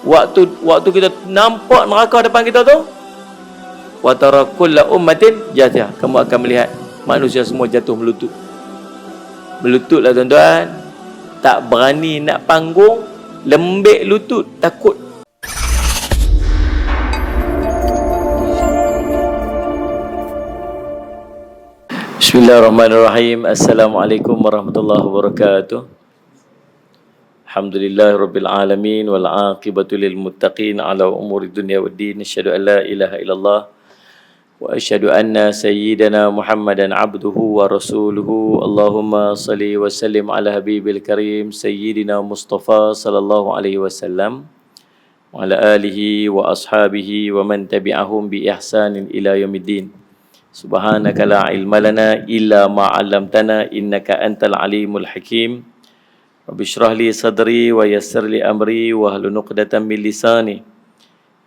Waktu kita nampak neraka depan kita tu, wa tara kullu ummatin jathiyah, kamu akan melihat manusia semua jatuh melutut. Melututlah tuan-tuan, tak berani nak panggung, lembik lutut, takut. Bismillahirrahmanirrahim. Assalamualaikum warahmatullahi wabarakatuh. Alhamdulillahirabbil alamin wal aqibatu lil muttaqin ala umuri dunya waddin. Asyhadu an la ilaha illallah wa asyhadu anna sayyidana Muhammadan abduhu wa rasuluhu. Allahumma salli wa sallim ala habibil karim sayyidina Mustafa sallallahu alaihi wasallam wa ala alihi wa ashabihi wa man tabi'ahum bi ihsanin ila yaumiddin. Subhanaka la ilma lana illa ma 'allamtana innaka antal alimul hakim. Rabbi shrah li sadri wa yassir li amri wa hlul 'uqdatam min lisani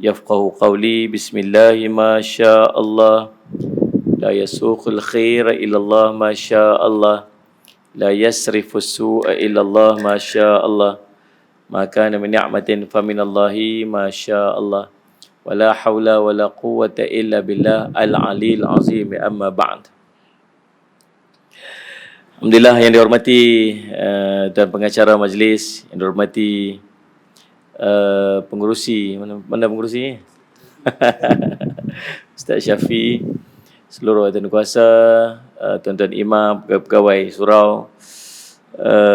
yafqahu qawli. Bismillahi ma syaa Allah, la yasuqul khaira illa Allah ma syaa Allah, la yasrifus su'a illa Allah ma syaa Allah, ma kana min ni'matin fa min Allahi ma syaa Allah, wa la hawla wa la quwwata illa billah al-'aliyyil 'azim. Amma ba'd. Alhamdulillah yang dihormati tuan pengacara majlis, yang dihormati pengurusi, mana pengurusi? Ustaz Syafi, seluruh tuan kuasa, tuan-tuan imam, pegawai surau,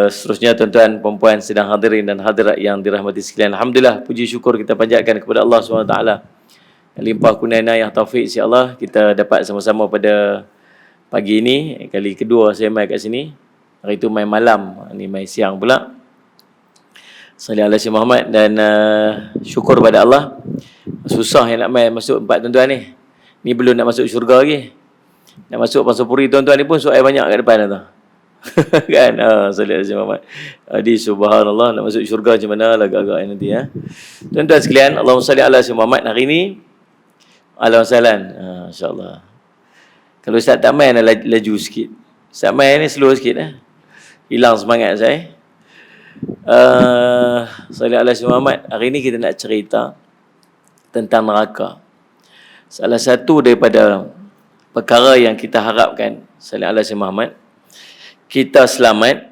seterusnya tuan-tuan perempuan sedang hadirin dan hadirat yang dirahmati sekalian. Alhamdulillah, puji syukur kita panjatkan kepada Allah SWT. Limpah kurnia yang taufik si Allah, kita dapat sama-sama pada pagi ini, kali kedua saya main kat sini. Hari itu main malam, ni main siang pula. Sallallahu alaihi Muhammad. Dan syukur pada Allah. Susah yang nak main masuk empat tuan-tuan ni. Ni belum nak masuk syurga lagi. Nak masuk Pasopuri tuan-tuan ni pun soal banyak kat depan tu. Kan? Sallallahu alaihi Muhammad. Jadi subhanallah, nak masuk syurga macam mana lah agak-agak nanti ya. Tuan-tuan sekalian, Allahumma salli ala Muhammad. Hari ni Alhamdulillah salam. Insya-Allah. Kalau Ustaz tak main, laju sikit. Ustaz main ni slow sikit. Hilang semangat saya. Sallallahu alaihi Muhammad. Hari ni kita nak cerita tentang neraka. Salah satu daripada perkara yang kita harapkan, sallallahu alaihi Muhammad, kita selamat.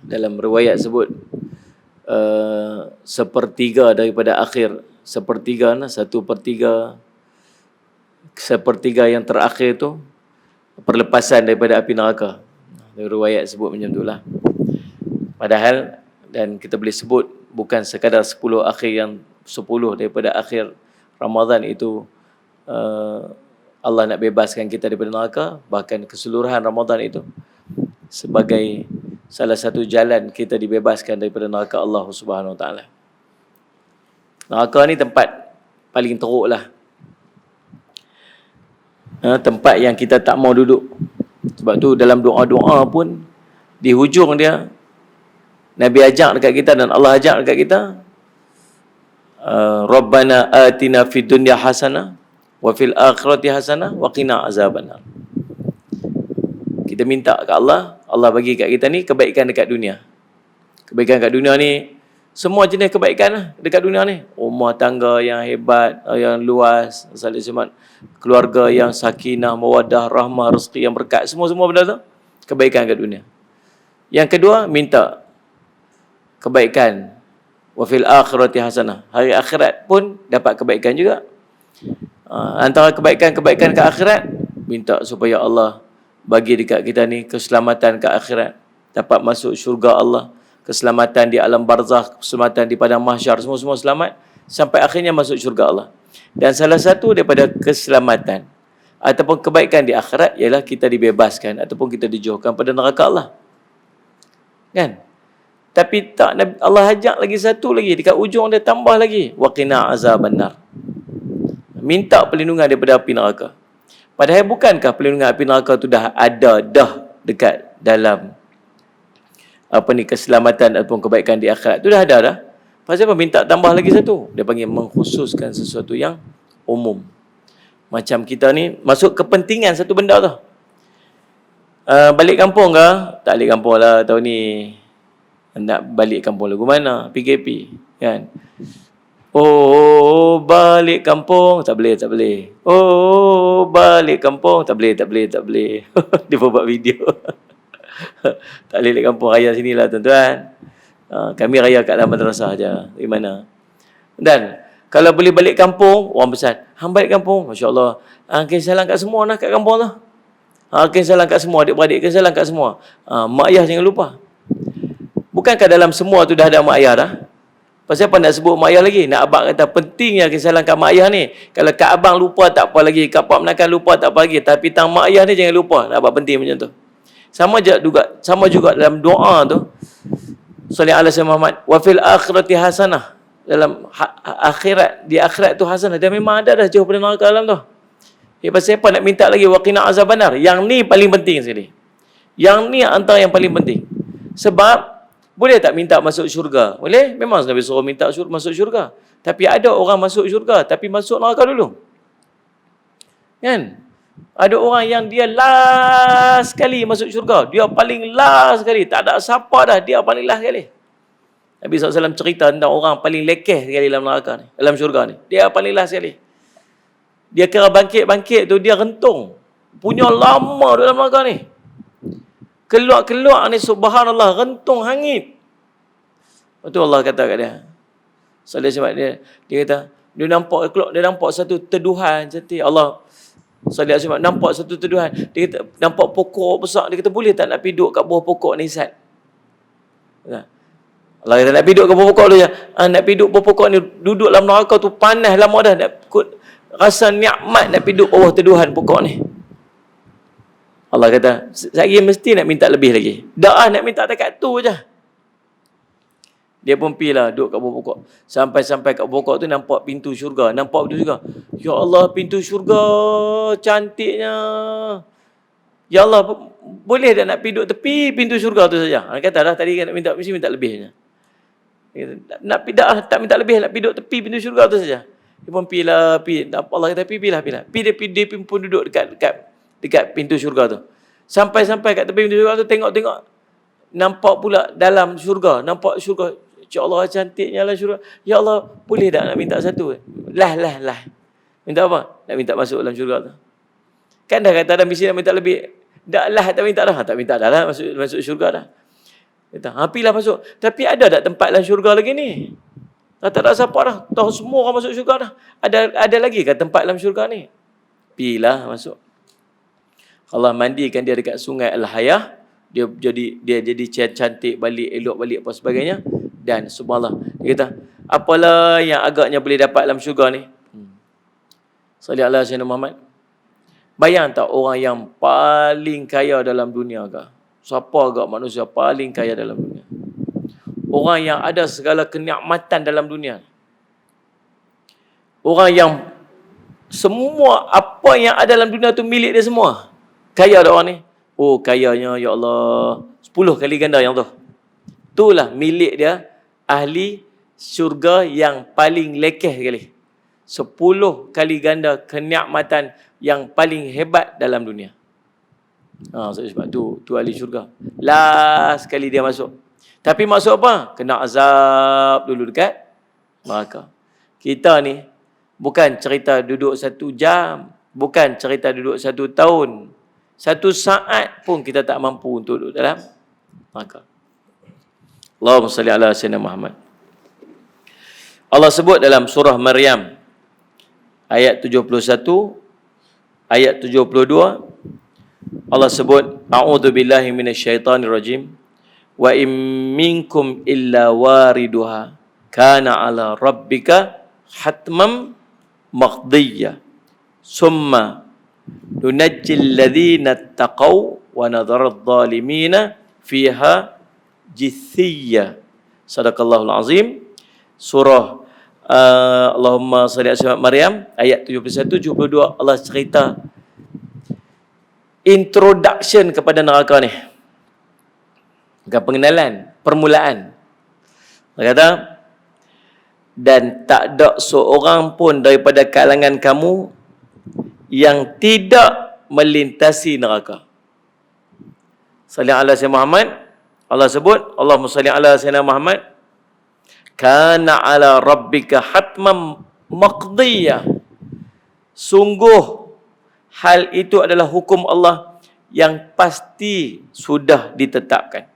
Dalam riwayat sebut sepertiga daripada akhir. Sepertiga, 1/3 yang terakhir tu perlepasan daripada api neraka. Riwayat sebut macam itulah. Padahal, dan kita boleh sebut bukan sekadar 10 akhir, yang 10 daripada akhir Ramadan itu Allah nak bebaskan kita daripada neraka. Bahkan keseluruhan Ramadan itu sebagai salah satu jalan kita dibebaskan daripada neraka Allah Subhanahu Wa Taala. Neraka ni tempat paling teruk lah. Tempat yang kita tak mau duduk. Sebab tu dalam doa-doa pun di hujung dia Nabi ajak dekat kita dan Allah ajak dekat kita, Rabbana atina fid dunya hasanah wa fil akhirati hasanah wa qina azabannar. Kita minta kat Allah, Allah bagi kat kita ni kebaikan dekat dunia. Kebaikan kat dunia ni semua jenis kebaikan lah dekat dunia ni. Rumah tangga yang hebat, yang luas, keluarga yang sakinah, mawaddah, rahmah, rezeki yang berkat, semua-semua benda tu kebaikan kat dunia. Yang kedua, minta kebaikan wa fil akhirati hasanah. Hari akhirat pun dapat kebaikan juga. Antara kebaikan-kebaikan ke akhirat, minta supaya Allah bagi dekat kita ni keselamatan ke akhirat, dapat masuk syurga Allah, keselamatan di alam barzakh, keselamatan di padang mahsyar, semua-semua selamat sampai akhirnya masuk syurga Allah. Dan salah satu daripada keselamatan ataupun kebaikan di akhirat ialah kita dibebaskan ataupun kita dijauhkan pada neraka Allah. Kan? Tapi tak, Allah ajak lagi satu lagi dekat ujung dia, tambah lagi wa qina azabannar. Minta perlindungan daripada api neraka. Padahal bukankah perlindungan api neraka tu dah ada dekat dalam keselamatan ataupun kebaikan di akhirat tu dah ada dah. Pasal apa minta tambah lagi satu? Dia panggil mengkhususkan sesuatu yang umum. Macam kita ni masuk kepentingan satu benda tu. Balik kampung ke? Tak balik kampung lah tahun ni. Nak balik kampung lagu mana? PKP kan. Oh, balik kampung. Tak boleh, tak boleh. Oh, balik kampung. Tak boleh, tak boleh, tak boleh. Dia buat video. Tak boleh balik kampung raya sinilah tuan-tuan. Kami raya kat dalam madrasah je. Di mana? Dan kalau boleh balik kampung, orang pesan, hang balik kampung, masya-Allah. Hang salam kat semua lah kat kampung tu. Hang salam kat semua, adik-beradik salam kat semua. Mak ayah jangan lupa. Bukankah dalam semua tu dah ada mak ayah dah? Pasal apa nak sebut mak ayah lagi? Nak abang kata pentingnya salam kat mak ayah ni. Kalau kat abang lupa tak apa lagi, kat pak menakan lupa tak apa lagi, tapi tang mak ayah ni jangan lupa. Nampak penting macam tu. Sama juga dalam doa tu. Salli ala sayyidina Muhammad wa fil akhirati hasanah. Dalam akhirat, di akhirat tu hasanah. Dia memang ada dah jauh pada neraka alam tu. Pasal apa nak minta lagi waqina azabannar? Yang ni paling penting sekali. Yang ni antara yang paling penting. Sebab boleh tak minta masuk syurga? Boleh? Memang Nabi suruh minta masuk syurga. Tapi ada orang masuk syurga tapi masuk neraka dulu. Kan? Ada orang yang dia last sekali masuk syurga. Dia paling last sekali. Tak ada siapa dah. Dia paling last sekali. Nabi SAW cerita tentang orang paling lekeh sekali dalam neraka ni, dalam syurga ni. Dia paling last sekali. Dia kira bangkit-bangkit tu, dia rentung. Punya lama dalam neraka ni. Keluar-keluar ni, subhanallah, rentung hangit. Lepas tu Allah kata kat dia. Sebab dia kata, dia nampak satu teduhan cantik. Allah SAW nampak satu teduhan. Dia kata, nampak pokok besar. Dia kata, boleh tak nak pergi duduk kat bawah pokok ni, Zat? Allah kata nak pergi duduk ke bawah pokok tu je. Nak pergi duduk bawah pokok ni, duduk dalam neraka tu panas lama dah. Rasa nikmat nak pergi duduk bawah teduhan pokok ni. Allah kata, saya mesti nak minta lebih lagi. Dah nak minta dekat tu je. Dia pun pergi lah duduk kat bawah pokok. Sampai-sampai kat bawah pokok tu nampak pintu syurga. Nampak pintu syurga. Ya Allah, pintu syurga cantiknya. Ya Allah, boleh tak nak pergi duduk tepi pintu syurga tu saja? Dia kata dah tadi kan nak minta, mesti minta lebihnya. Tak minta lebih, nak pergi duduk tepi pintu syurga tu saja. Dia pun pergi. Allah kata pergilah. Dia pun duduk dekat pintu syurga tu. Sampai-sampai kat tepi pintu syurga tu, tengok. Nampak pula dalam syurga. Nampak syurga. Ya Allah, cantiknya lah syurga. Ya Allah, boleh tak nak minta satu? Lah. Minta apa? Nak minta masuk dalam syurga tu. Kan dah kata dah mesti nak minta lebih. Dah lah, tak minta dah. Tak minta dah lah masuk syurga dah. Kata, pergilah masuk. Tapi ada tak tempat dalam syurga lagi ni? Tak ada siapa dah. Tahu semua orang masuk syurga dah. Ada lagi ke tempat dalam syurga ni? Pergilah masuk. Allah mandikan dia dekat sungai Al-Hayah. Dia jadi cantik balik, elok balik apa sebagainya. Dan subhanallah, dia kata, apalah yang agaknya boleh dapat dalam syurga ni? Salli ala sayyidina Muhammad. Bayang tak orang yang paling kaya dalam dunia ke? Siapa agak manusia paling kaya dalam dunia? Orang yang ada segala kenikmatan dalam dunia. Orang yang semua apa yang ada dalam dunia tu milik dia semua. Kaya ada orang ni. Oh, kayanya ya Allah 10 kali ganda yang tu. Itulah milik dia, ahli syurga yang paling lekeh sekali. 10 kali ganda kenikmatan yang paling hebat dalam dunia. Sebab tu ahli syurga. Last sekali dia masuk. Tapi masuk apa? Kena azab dulu dekat neraka. Kita ni bukan cerita duduk 1 jam, bukan cerita duduk 1 tahun. 1 saat pun kita tak mampu untuk duduk dalam neraka. Allahumma salli ala sayyidina Muhammad. Allah sebut dalam surah Maryam ayat 71, ayat 72, Allah sebut, a'udzu billahi minasyaitonir rajim, wa in minkum illa wariduha kana ala rabbika hatmam maqdiyya summa nunajjil ladzina taqaw wa nadharu adh-dhalimina fiha jithiyya. Sadaqallahul azim. Surah Allahumma salli ala Maryam ayat 71 72, Allah cerita introduction kepada neraka ni. Bukan pengenalan, permulaan. Allah kata, dan tak ada seorang pun daripada kalangan kamu yang tidak melintasi neraka. Salli ala Sayyidina Muhammad. Allah sebut, Allahumma salli ala Sayyidina Muhammad. Kana ala rabbika hatman maqdiyah. Sungguh hal itu adalah hukum Allah yang pasti sudah ditetapkan.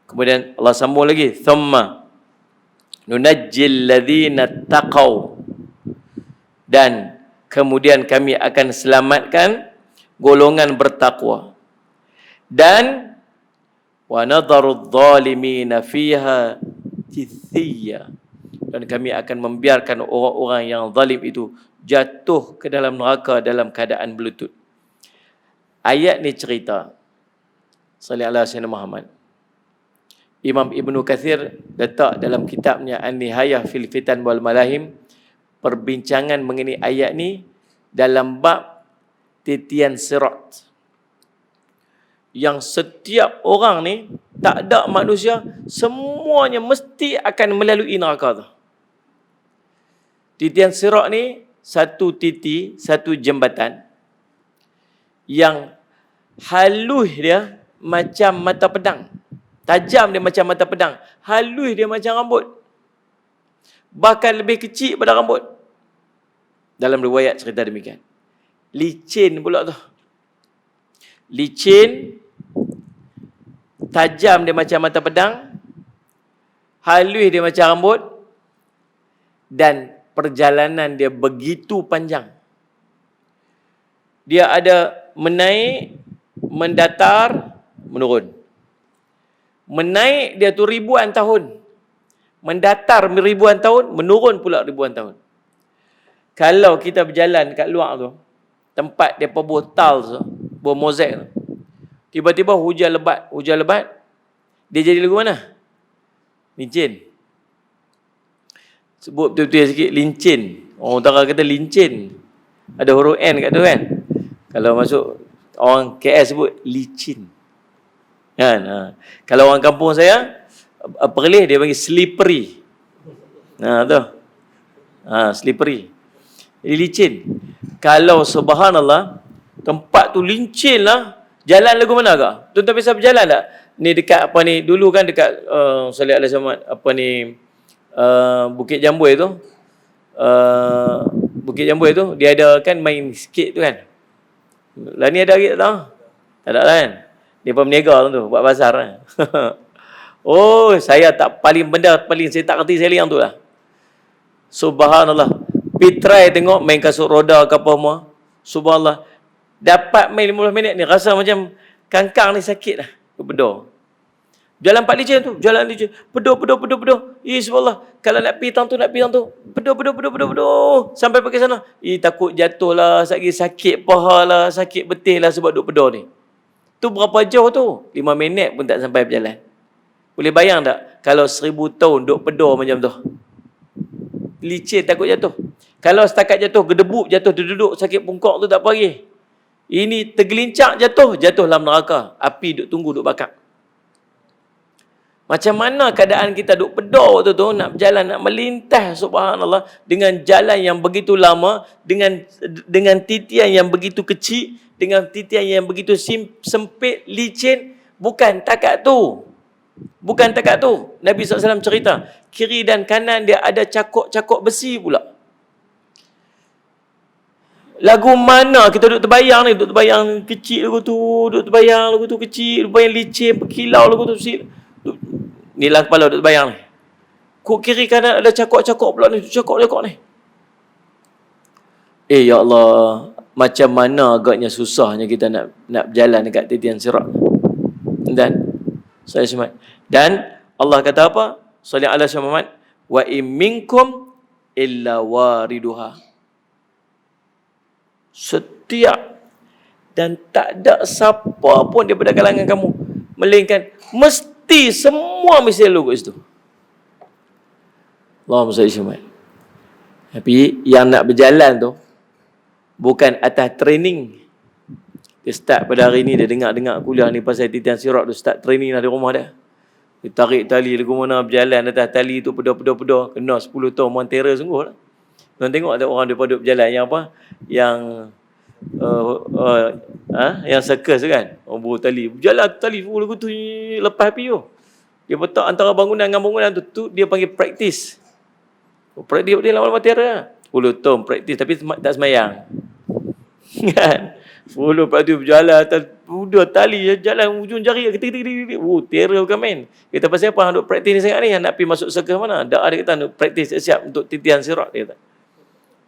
Kemudian Allah sambung lagi, thumma nunajjil ladzina taqaw, dan kemudian kami akan selamatkan golongan bertakwa, dan wa nadharu adh-dhalimina fiha jithiya, dan kami akan membiarkan orang-orang yang zalim itu jatuh ke dalam neraka dalam keadaan berlutut. Ayat ni cerita sallallahu alaihi wasallam Muhammad. Imam Ibnu Katsir letak dalam kitabnya An-Nihayah fil Fitan wal Malahim perbincangan mengenai ayat ni dalam bab titian sirat, yang setiap orang ni, tak ada manusia, semuanya mesti akan melalui neraka tu. Titian sirat ni satu titi, satu jembatan yang halus dia macam mata pedang, tajam dia macam mata pedang, halus dia macam rambut, bahkan lebih kecil pada rambut. Dalam riwayat cerita demikian. Licin pula tu. Licin, tajam dia macam mata pedang, halus dia macam rambut, dan perjalanan dia begitu panjang. Dia ada menaik, mendatar, menurun. Menaik dia tu ribuan tahun, mendatar ribuan tahun, menurun pula ribuan tahun. Kalau kita berjalan kat luar tu, tempat dia buat tiles tu, buat mozaik tu, tiba-tiba hujan lebat, dia jadi lagu mana? Licin. Sebut betul-betul sikit, lincin. Orang utara kata lincin. Ada huruf N kat tu kan. Kalau masuk orang KS sebut licin. Kan? Kalau orang kampung saya, Perlis dia panggil slippery. Tu. Slippery. Jadi licin. Kalau subhanallah, tempat tu lincin lah. Jalan lagu mana kak? Tuan-tuan biasa berjalan tak? Ni dekat apa ni, dulu kan dekat Salih Alaihi Wasallam, apa ni, Bukit Jambui tu. Bukit Jambui tu, dia ada kan main skate tu kan. Lah ni ada lagi tak tahu? Tak ada kan? Dia pemniaga tu, buat bazar kan. Oh, saya tak paling saya tak kerti sailing tu lah. Subhanallah. Pitrai tengok main kasut roda ke apa semua. Subhanallah. Dapat main 15 minit ni, rasa macam kangkang ni sakit lah. Bedor. Jalan 4 licin tu, jalan licin. Bedor. Subhanallah. Kalau nak pergi tu, Bedor. Sampai pergi sana. Takut jatuh lah, sakit paha lah, sakit betih lah sebab duduk bedor ni. Tu berapa jauh tu? 5 minit pun tak sampai berjalan. Boleh bayang tak? Kalau 1000 tahun duduk bedor macam tu. Licin, takut jatuh. Kalau setakat jatuh, gedebuk jatuh, duduk sakit pungkok tu tak apa lagi. Ini tergelincak jatuh dalam neraka. Api duk tunggu, duk bakar. Macam mana keadaan kita duk bedor tu nak berjalan, nak melintas, subhanallah, dengan jalan yang begitu lama, dengan titian yang begitu kecil, dengan titian yang begitu sempit, licin. Bukan takat tu. Nabi SAW cerita, kiri dan kanan dia ada cakok-cakok besi pula. Lagu mana kita duduk terbayang ni, duduk terbayang kecil lagu tu, duduk terbayang lagu tu kecil, duduk terbayang licin, berkilau lagu tu kecil. Ni dalam kepala duduk terbayang ni. Kok kiri kanan ada cakok-cakok pula ni, cakok-cakok ni. Ya Allah, macam mana agaknya susahnya kita nak berjalan dekat titian sirat. Dan Allah kata apa? Sallallahu alaihi wasallam, wa in minkum illa wariduha. Setiap dan tak ada siapa pun daripada kalangan kamu melainkan mesti semua mesti lalu kat situ. Allahumma salli alaihi wasallam. Tapi yang nak berjalan tu bukan atas training. Dia start pada hari ni, dia dengar kuliah ni pasal titian sirat tu, start training lah di rumah dia. Dia tarik tali lagu mana berjalan atas tali tu, pedor. Kena 10 tahun Montera sungguh lah. Tuan tengok ada orang daripada berjalan yang apa? Yang circus kan? Orang buruh tali. Berjalan tali lagu tu lepas api tu. Dia letak antara bangunan dengan bangunan tu dia panggil praktis. Praktis dia lama-lama tiara. 10 tahun praktis tapi tak semayang. Kan? 10 praktis berjalan atas udah tali jalan ujung jari ketik-ketik. Tiara bukan main. Kita pasal apa duk praktis ni sangat ni, nak pergi masuk surga mana? Dak ada kata duk praktis siap untuk titian sirat dia kata.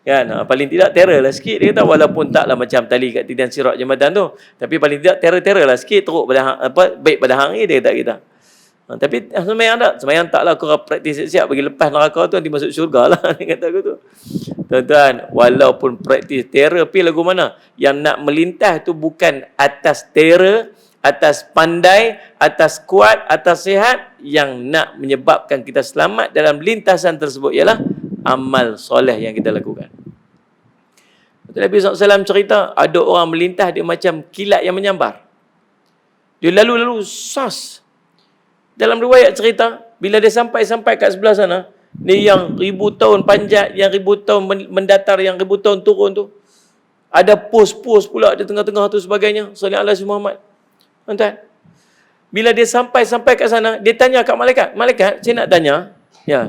Kan, paling tidak terror lah sikit dia kata, walaupun taklah macam tali kat titian sirat jambatan tu, tapi paling tidak terror lah sikit, teruk pada baik pada hang dia kata kita. Tapi semayang taklah kau praktis siap bagi lepas neraka tu nanti masuk syurga lah dia kata aku tu. Tuan-tuan, walaupun praktis terapi lagu mana, yang nak melintas tu bukan atas terror, atas pandai, atas kuat, atas sihat. Yang nak menyebabkan kita selamat dalam lintasan tersebut ialah amal soleh yang kita lakukan. Nabi SAW cerita, ada orang melintas dia macam kilat yang menyambar. Dia lalu-lalu sas. Dalam riwayat cerita, bila dia sampai kat sebelah sana, ni yang 1000 tahun panjat, yang 1000 tahun mendatar, yang 1000 tahun turun tu, ada pos-pos pula di tengah-tengah tu sebagainya. Sallallahu alaihi Muhammad. Tuan-tuan, bila dia sampai kat sana, dia tanya kat malaikat, "Malaikat, saya nak tanya, ya,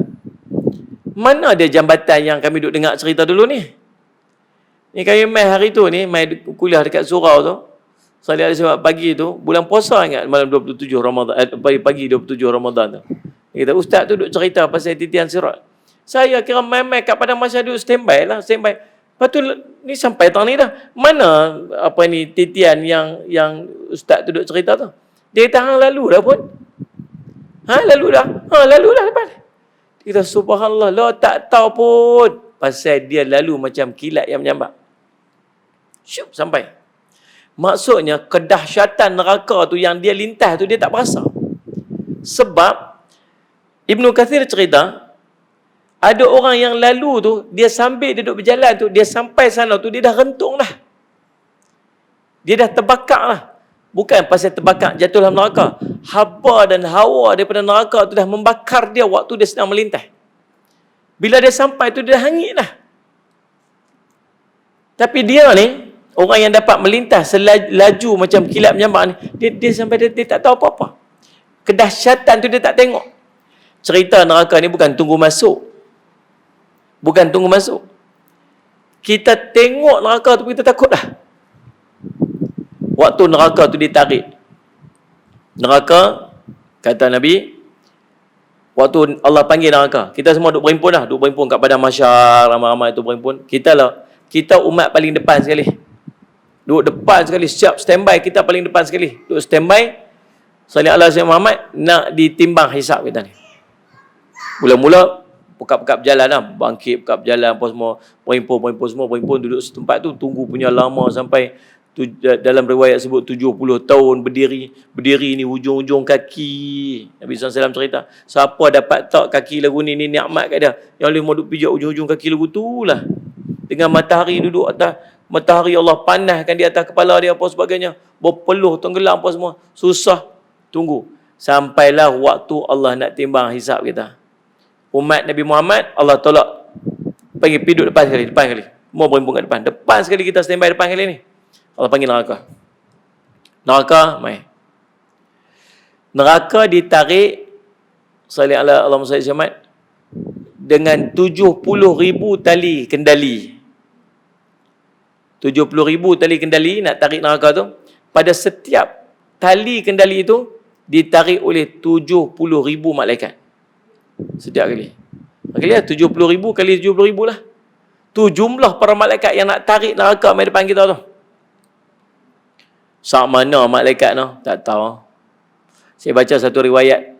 mana dia jambatan yang kami duk dengar cerita dulu ni? Ni kami mai hari tu ni, mai kuliah dekat surau tu. Sallallahu alaihi wasallam pagi tu, bulan puasa ingat, malam 27 Ramadan, pagi 27 Ramadan tu. Dia kata, ustaz tu duk cerita pasal titian sirat. Saya kira mai kat padang mahsyar duk standby. Lepas tu ni sampai tahun ni dah. Mana apa ni titian yang ustaz tu duk cerita tu? Dia kata, hang lalu dah pun. Lalu dah. Lalu dah lepas. Dia kata, subhanallah, lo tak tahu pun. Pasal dia lalu macam kilat yang menyambar. Syuk, sampai. Maksudnya, kedahsyatan neraka tu yang dia lintas tu, dia tak berasa. Sebab, Ibnu Kathir cerita, ada orang yang lalu tu, dia sambil dia duduk berjalan tu, dia sampai sana tu, dia dah rentung dah. Dia dah terbakar lah. Bukan pasal terbakar jatuh dalam neraka. Haba dan hawa daripada neraka tu dah membakar dia waktu dia sedang melintas. Bila dia sampai tu, dia dah hangit dah. Tapi dia ni, orang yang dapat melintas selaju macam kilat menyambar ni, dia sampai dia tak tahu apa-apa. Kedahsyatan tu dia tak tengok. Cerita neraka ni bukan tunggu masuk. Bukan tunggu masuk. Kita tengok neraka tu, kita takut dah. Waktu neraka tu ditarik. Neraka, kata Nabi, waktu Allah panggil neraka, kita semua duk berhimpun dah. Duk berhimpun kat padang mahsyar, ramai-ramai tu berhimpun. Kita umat paling depan sekali. Duduk depan sekali, siap standby, kita paling depan sekali. Duduk standby, sallallahu alaihi wasallam Muhammad, nak ditimbang hisap kita ni. Mula-mula, pekap-pekap berjalan lah. Bangkit, pekap berjalan, apa semua. Berhimpun semua, berhimpun duduk setempat tu. Tunggu punya lama sampai, dalam riwayat sebut 70 tahun berdiri. Berdiri ni hujung-hujung kaki. Nabi SAW cerita, siapa dapat tak kaki lagu ni nikmat kat dia. Yang boleh mau duduk pijak hujung-hujung kaki lagu tu lah. Dengan matahari duduk atas, matahari Allah panaskan di atas kepala dia apa sebagainya, berpeluh tenggelam apa semua, susah. Tunggu sampailah waktu Allah nak timbang hisap kita. Umat Nabi Muhammad, Allah tolak panggil piduk depan sekali. Mau berhimpun kat depan sekali, kita standby depan kali ni. Allah panggil neraka mai. Neraka ditarik sallallahu alaihi wasallam dengan 70,000 tali kendali. 70,000 tali kendali nak tarik neraka tu. Pada setiap tali kendali itu ditarik oleh 70,000 malaikat. Setiap kali. Kali 70,000 kali 70,000 lah. Tu jumlah para malaikat yang nak tarik neraka mai depan kita tu. Sak mana malaikat tu? Tak tahu. Saya baca satu riwayat.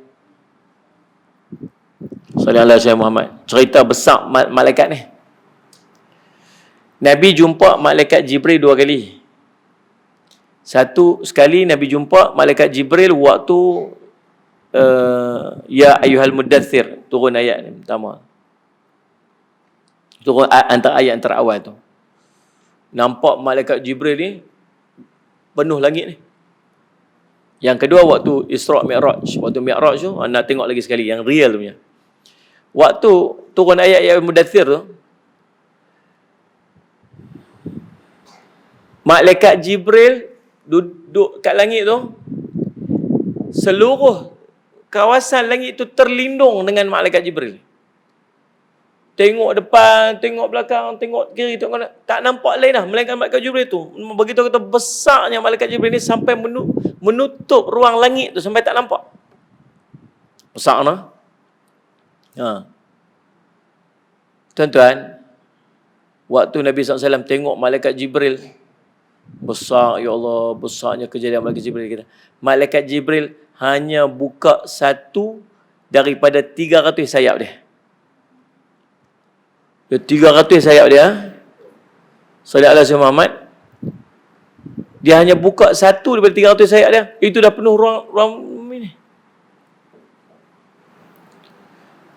Sallallahu alaihi Muhammad. Cerita besar malaikat ni. Nabi jumpa malaikat Jibril 2 kali. Satu sekali Nabi jumpa malaikat Jibril waktu ya ayyuhal mudaththir, turun ayat ni pertama. Turun antara ayat antara awal tu. Nampak malaikat Jibril ni penuh langit ni. Yang kedua waktu Isra Mi'raj. Waktu Mi'raj tu nak tengok lagi sekali yang real punya. Waktu turun ayat-ayat Mudaththir tu, malaikat Jibril duduk kat langit tu, seluruh kawasan langit itu terlindung dengan malaikat Jibril. Tengok depan, tengok belakang, tengok kiri, tengok kanan, tak nampak lain lah melainkan malaikat Jibril itu. Begitu kata besarnya malaikat Jibril ini sampai menutup ruang langit tu sampai tak nampak. Besar nah. Tuan-tuan, waktu Nabi SAW tengok malaikat Jibril, besar, ya Allah, besarnya kejadian malaikat Jibril kita. Malaikat Jibril hanya buka satu daripada 300 sayap dia. 300 sayap dia. Sallallahu alaihi Muhammad. Dia hanya buka satu daripada 300 sayap dia. Itu dah penuh ruang ini.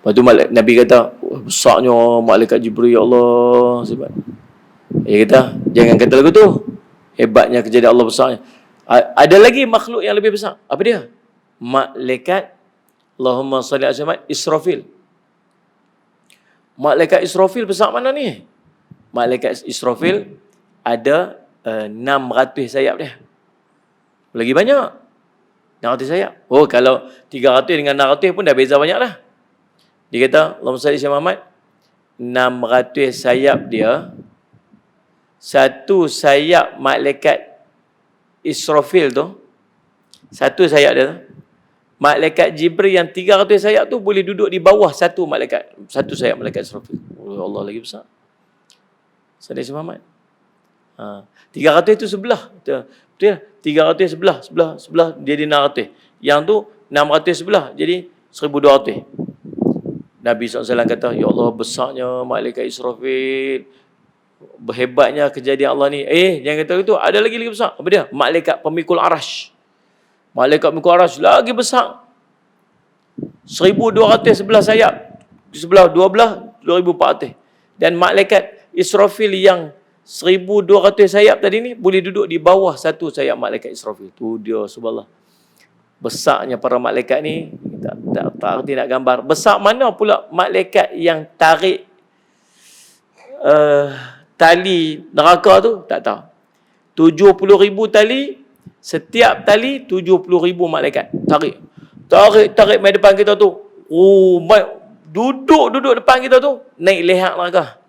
Lepas tu Nabi kata, besarnya malaikat Jibril, ya Allah. Sebab dia kata, jangan kata lagu tu. Hebatnya kejadian Allah besarnya. Ada lagi makhluk yang lebih besar. Apa dia? Malaikat, Allahumma salli ala Muhammad, Israfil. Malaikat Israfil besar mana ni? Malaikat Israfil ada 600 sayap dia. Lagi banyak. 600 sayap. Oh, kalau 300 dengan 600 pun dah beza banyak lah. Dia kata, Allahumma salli ala Muhammad, 600 sayap dia. Satu sayap malaikat Israfil tu, satu sayap dia tu, malaikat Jibril yang 300 sayap tu boleh duduk di bawah satu sayap malaikat Israfil. Oh Allah, lagi besar. Sallallahu Muhammad. 300 itu sebelah. Betul. 300 sebelah jadi 600. Yang tu 600 sebelah jadi 1200. Nabi SAW kata, ya Allah, besarnya malaikat Israfil. Berhebatnya kejadian Allah ni. Jangan kata itu, ada lagi besar. Apa dia? Malaikat pemikul arash. Malaikat pemikul arash lagi besar. 1200 sebelah sayap. Sebelah 2400. Dan malaikat Israfil yang 1200 sayap tadi ni boleh duduk di bawah satu sayap malaikat Israfil. Tu dia, subhanallah. Besarnya para malaikat ni, tak arti nak gambar. Besar mana pula malaikat yang tarik tali neraka tu? Tak tahu. 70,000 tali, setiap tali 70,000 malaikat. Tarik mai depan kita tu. Oh, duduk depan kita tu, naik leher neraka.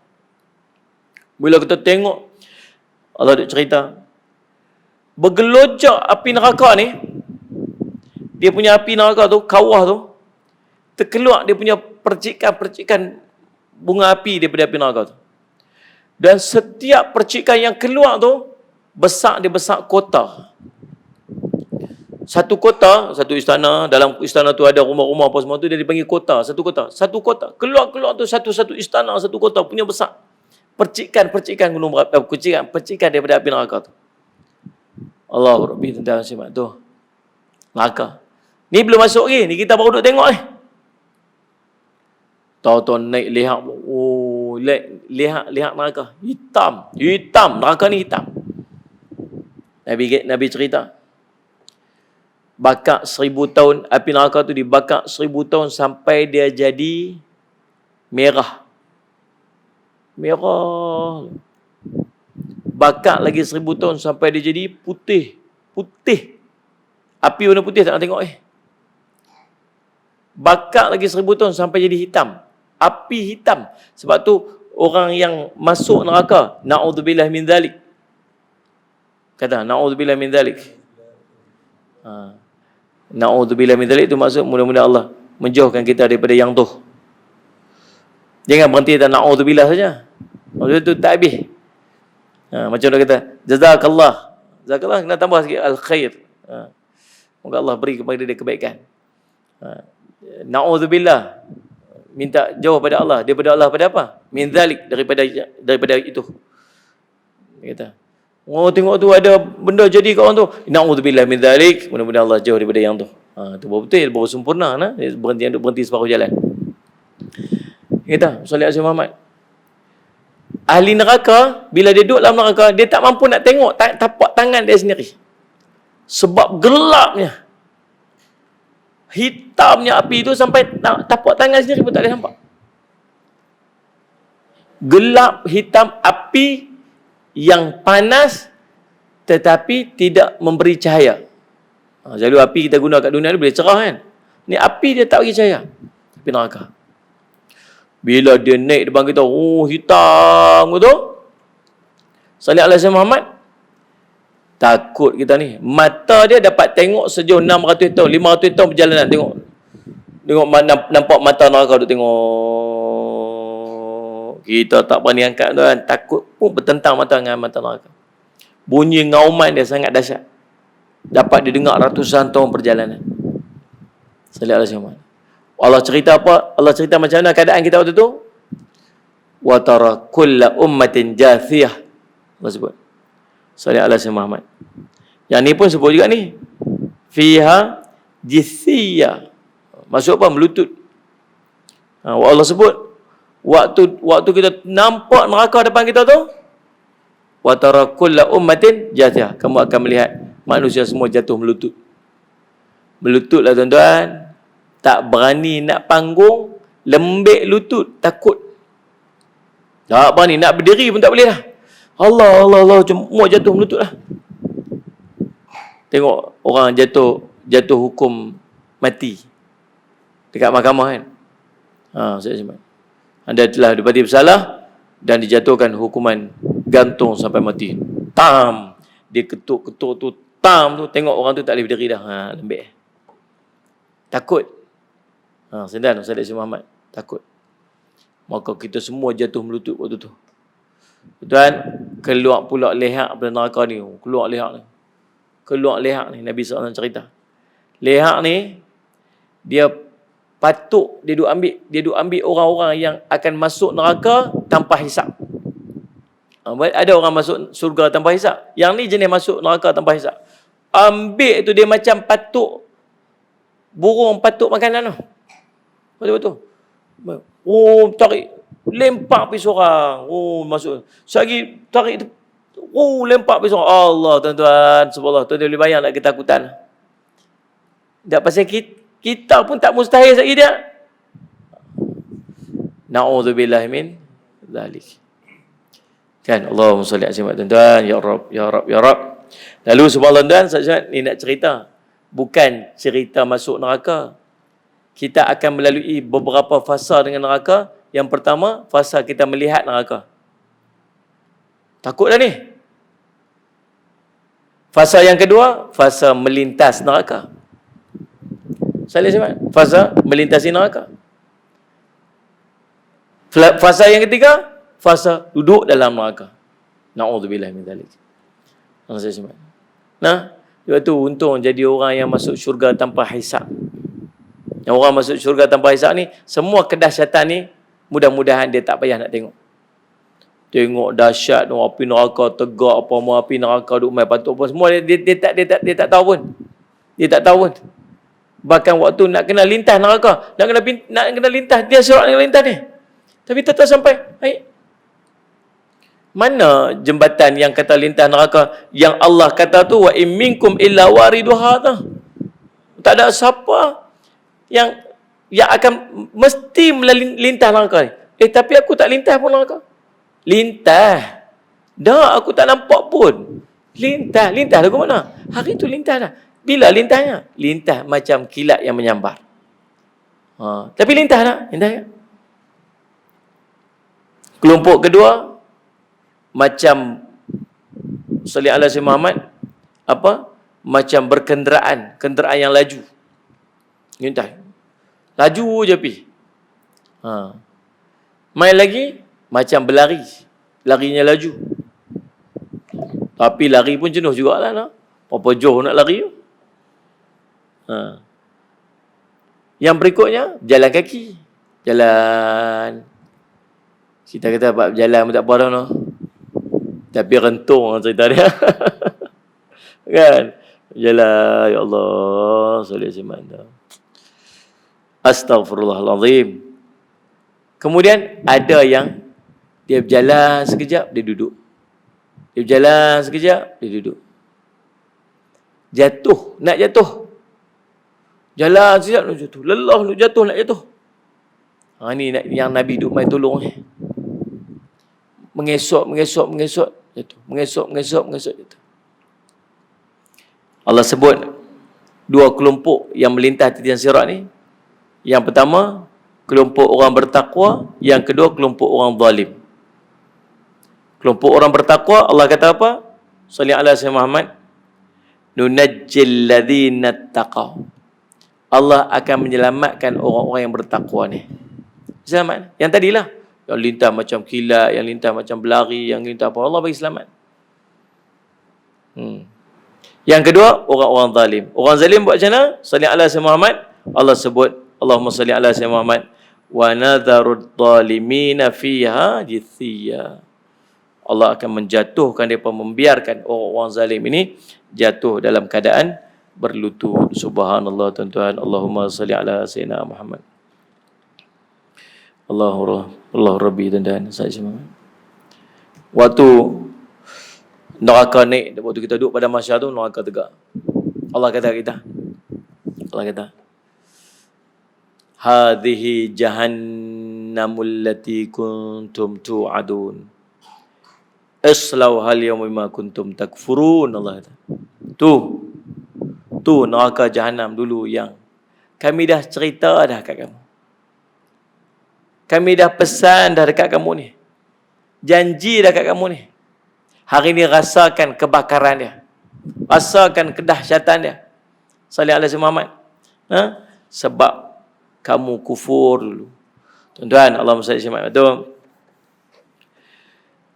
Bila kita tengok, Allah duk cerita, bergelojak api neraka ni, dia punya api neraka tu, kawah tu, terkeluar dia punya percikan-percikan bunga api daripada api neraka tu. Dan setiap percikan yang keluar tu, besar kota. Satu kota, satu istana, dalam istana tu ada rumah-rumah apa semua tu, dia dipanggil kota, satu kota. Keluar tu satu istana, satu kota punya besar. Percikan gunung berapi, percikan daripada api neraka tu. Allahu Rabbi, tentang simak tu. Neraka. Ni belum masuk lagi, ni kita baru duduk tengok ni. Tahu-tahu naik lihat, lihat neraka. Hitam, neraka ni hitam. Nabi cerita, bakar 1000 tahun, api neraka tu dibakar 1000 tahun sampai dia jadi merah. Bakar lagi 1000 tahun sampai dia jadi putih. Api warna putih tak nak tengok Bakar lagi 1000 tahun sampai jadi hitam. Api hitam. Sebab tu orang yang masuk neraka, na'udzubillah min dzalik. Kata na'udzubillah min dzalik. Na'udzubillah min dzalik itu maksud mudah-mudahan Allah menjauhkan kita daripada yang tu. Jangan berhenti dan na'udzubillah saja. Maksud itu tak habis. Macam dia kata, jazakallah. Jazakallah, kena tambah sikit al-khair. Moga Allah beri kepada dia kebaikan. Na'udzubillah. Minta jauh pada Allah. Daripada Allah pada apa? Min dzalik, daripada itu. Dia kata, oh tengok tu ada benda jadi kat orang tu. Na'udzubillah min dzalik. Mudah-mudahan Allah jauh daripada yang tu. Tu betul, baru sempurna. Berhenti separuh jalan. Kita sallallahu alaihi Muhammad. Ahli neraka, bila dia duduk dalam neraka, dia tak mampu nak tengok tapak tangan dia sendiri. Sebab gelapnya. Hitamnya api itu sampai tapak tangan sendiri pun tak boleh nampak. Gelap, hitam, api yang panas tetapi tidak memberi cahaya. Jalur api kita guna kat dunia ni boleh cerah kan. Ni api dia tak bagi cahaya. Api neraka. Bila dia naik depan kita, hitam gitu. Salih alaihi Muhammad. Takut kita ni. Mata dia dapat tengok sejauh 600 tahun, 500 tahun perjalanan tengok. Nampak mata neraka duk tengok. Kita tak berani angkat tuan. Takut pun bertentang mata dengan mata neraka. Bunyi ngauman dia sangat dahsyat. Dapat didengar ratusan tahun perjalanan. Salih alaihi Muhammad. Allah cerita apa? Allah cerita macam mana keadaan kita waktu tu? Wa tara kulla ummatin jathiyah. Allah sebut. Salih alaihi Muhammad. Yang ni pun sebut juga ni. Fiha jithiyah. Maksud apa? Melutut. Allah sebut waktu kita nampak neraka depan kita tu, wa tara kulla ummatin jathiyah. Kamu akan melihat manusia semua jatuh melutut. Melututlah tuan-tuan. Tak berani nak panggung, lembik lutut, takut. Tak berani nak berdiri pun tak boleh dah. Allah, semua jatuh melutut lah. Tengok orang jatuh hukum mati dekat mahkamah kan. Saya sebut. Anda telah dapati bersalah dan dijatuhkan hukuman gantung sampai mati. Tam. Dia ketuk-ketuk tu, tam tu, tengok orang tu tak boleh berdiri dah. Lembik. Takut. Sedang Ustaz Muhammad takut. Maka kita semua jatuh melutut waktu tu. Tuan, keluar pula lehak pada neraka ni. Keluar lehak ni. Nabi SAW cerita. Lehak ni, dia patuk, dia duk ambil orang-orang yang akan masuk neraka tanpa hisap. Ada orang masuk surga tanpa hisap. Yang ni jenis masuk neraka tanpa hisap. Ambil tu dia macam patuk burung patuk makanan tu. Betul-betul. Tarik. Lempar pergi seorang. Masuk. Sehari tarik tu. Lempar pergi seorang. Allah, tuan-tuan. Subhanallah. Tuan-tuan boleh bayang nak ketakutan. Tak pasal kita pun tak mustahil sekali dia. Na'udzubillah min zalik. Kan? Allahumma salli ala tuan-tuan. Ya Rab, ya Rab, ya Rab. Lalu subhanallah tuan, saya ni nak cerita. Bukan cerita masuk neraka. Kita akan melalui beberapa fasa dengan neraka. Yang pertama, fasa kita melihat neraka. Takut dah ni. Fasa yang kedua, fasa melintas neraka. Salih sebab fasa melintasi neraka. Fasa yang ketiga, fasa duduk dalam neraka. Na'udzubillah min dzalik. Nah, sebab tu untung jadi orang yang masuk syurga tanpa hisab. Yang orang masuk syurga tanpa hisab ni, semua kedahsyatan ni, mudah-mudahan dia tak payah nak tengok. Tengok dahsyat, api neraka tegak, apa mau api neraka duk mai patuk apa semua, dia tak tahu pun. Dia tak tahu pun. Bahkan waktu nak kena lintas neraka, nak kena lintas, dia suruh nak lintas ni. Tapi tak sampai. Mana jembatan yang kata lintas neraka yang Allah kata tu wa in minkum illa wariduha tu. Tak ada siapa yang akan mesti lintas neraka ni. Tapi aku tak lintas pun neraka. Lintas. Dah aku tak nampak pun. Lintas lagu mana? Hari tu lintas dah. Bila lintasnya? Lintas macam kilat yang menyambar. Tapi lintas tak? Lintas tak? Kelompok kedua macam Salih ala Sayyidina Muhammad, macam berkenderaan, kenderaan yang laju. Lintas. Laju je pi. Main lagi macam berlari. Larinya laju. Tapi lari pun jenuh jugalah nak. Berapa jauh nak lari tu? Yang berikutnya jalan kaki. Jalan. Kita kata bab jalan pun tak apa dah no. Tapi rentung orang cerita dia. Kan? Jalan, ya Allah, salih semanda. Astaghfirullahalazim. Kemudian ada yang dia berjalan sekejap, dia duduk. Dia berjalan sekejap, dia duduk. Nak jatuh. Jalan sekejap, nak jatuh. Lelah, nak jatuh. Ni yang Nabi duk main tolong ni. Mengesok, jatuh. Mengesok, jatuh. Allah sebut dua kelompok yang melintas titian sirat ni. Yang pertama, kelompok orang bertakwa. Yang kedua, kelompok orang zalim. Kelompok orang bertakwa, Allah kata apa? Salli ala Sayyidina Muhammad. Nunajjil ladzina taqaw. Allah akan menyelamatkan orang-orang yang bertakwa ni. Selamat. Yang tadilah, yang lintah macam kilat, yang lintah macam berlari, yang lintah apa, Allah bagi selamat. Yang kedua, orang-orang zalim. Orang zalim buat macam mana? Salli ala Sayyidina Muhammad. Allah sebut, Allahumma salli ala Sayyidina Muhammad. Wa nadharud zalimina fiha jithiya. Allah akan menjatuhkan mereka, membiarkan orang-orang zalim ini jatuh dalam keadaan berlutut. Subhanallah, tuan-tuan. Allahumma salli ala Sayyidina Muhammad. Allah Rabbi, tuan-tuan. Waktu neraka naik, waktu kita duduk pada mahsyar tu, neraka tegak. Allah kata kita, Allah kata, hadhihi jahannamul lati kuntum tu'adun islauha al-yawma bima kuntum takfurun. Allah kata, tu neraka jahannam dulu yang kami dah cerita dah kat kamu. Kami dah pesan dah dekat kamu ni. Janji dah kat kamu ni. Hari ni rasakan kebakaran dia. Rasakan kedahsyatan dia. Salli ala Sayyidina Muhammad. Sebab kamu kufur dulu. Tuan-tuan, Allahumma salli ala Sayyidina Muhammad.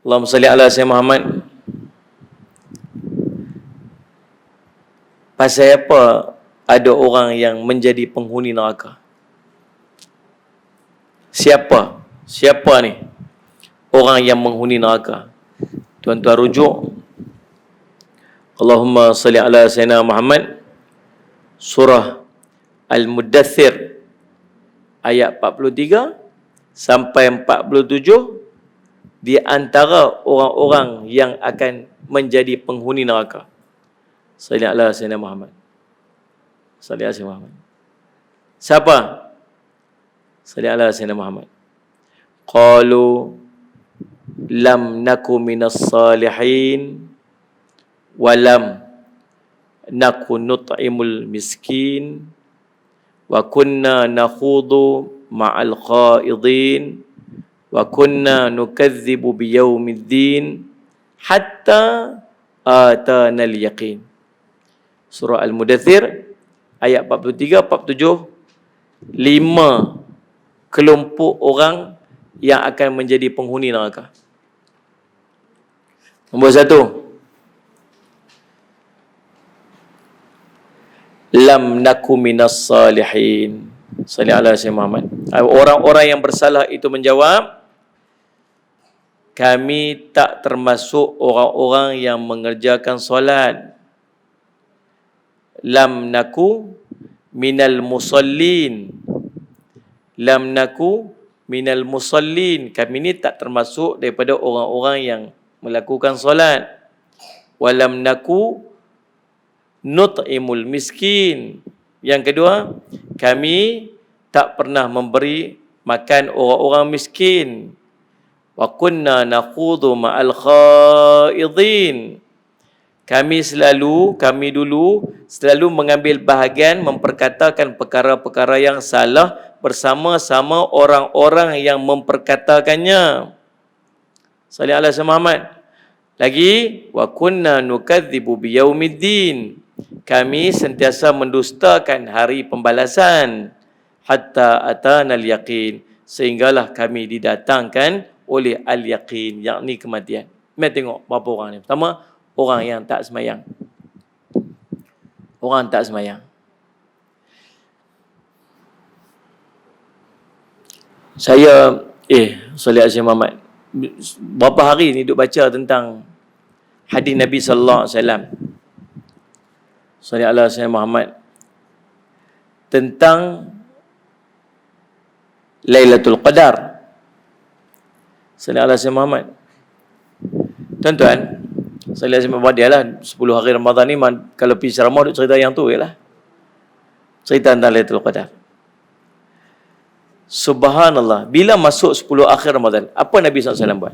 Allahumma salli ala Sayyidina Muhammad. Pasal apa ada orang yang menjadi penghuni neraka? Siapa ni orang yang menghuni neraka? Tuan-tuan rujuk, Allahumma salli ala Sayyidina Muhammad, surah Al-Muddathir ayat 43 sampai 47, di antara orang-orang yang akan menjadi penghuni neraka. Salli ala Sayyidina Muhammad. Salli ala Sayyidina Muhammad. Siapa? Salli ala Sayyidina Muhammad. Qalu lam naku minas salihin wa lam naku nut'imul miskin wa kunna nakhudu ma'al khaidin wa kunna nukadzibu biyaumiddin hatta atana al-yaqin. Surah Al-Mudaththir ayat 43, 47, 5 kelompok orang yang akan menjadi penghuni neraka. Nombor 1, lam naku minas salihin. Salli ala Sayyidina Muhammad. Orang-orang yang bersalah itu menjawab, kami tak termasuk orang-orang yang mengerjakan solat. Lam naku minal musallin. Lam naku minal musallin. Kami ni tak termasuk daripada orang-orang yang melakukan solat. Walam naku nut'imul miskin. Yang kedua, kami tak pernah memberi makan orang-orang miskin. Wa kunna nakhudu ma'al khaidin. Kami dulu selalu mengambil bahagian memperkatakan perkara-perkara yang salah bersama-sama orang-orang yang memperkatakannya. Salli ala Sayyidina Muhammad. Lagi, wa kunna nukadzibu biyaumiddin. Kami sentiasa mendustakan hari pembalasan. Hatta atana al-yaqin. Sehinggalah kami didatangkan oleh al-yaqin, yakni kematian. Mari tengok berapa orang ni. Pertama, orang yang tak semayang. Orang tak semayang. Saya, Salli ala Sayyidina Muhammad, berapa hari ni duk baca tentang hadis Nabi sallallahu alaihi wasallam. Salli ala Sayyidina Muhammad, tentang Lailatul Qadar. Salli ala Sayyidina Muhammad. Tuan-tuan, Salli ala Sayyidina Muhammad, dia lah 10 hari Ramadan ni, kalau pergi ceramah duk cerita yang tu ialah cerita tentang Lailatul Qadar. Subhanallah, bila masuk 10 akhir Ramadan, apa Nabi SAW buat?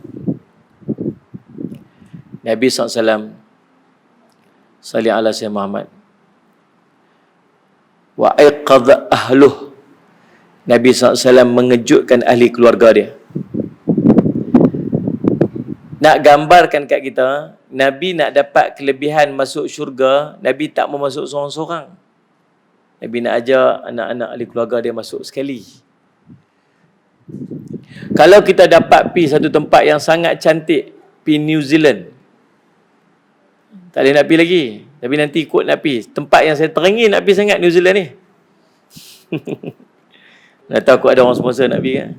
Nabi SAW, Salli ala Sayyidina Muhammad, wa aiqadha ahluh Nabi SAW mengejutkan ahli keluarga dia. Nak gambarkan kat kita, Nabi nak dapat kelebihan masuk syurga, Nabi tak mau masuk seorang-seorang. Nabi nak ajar anak-anak ahli keluarga dia masuk sekali. Kalau kita dapat pi satu tempat yang sangat cantik, pi New Zealand, tak boleh nak pi lagi. Tapi nanti ikut nak pi. Tempat yang saya teringin nak pi sangat New Zealand ni. Nak tahu ada orang sponsor nak pi kan?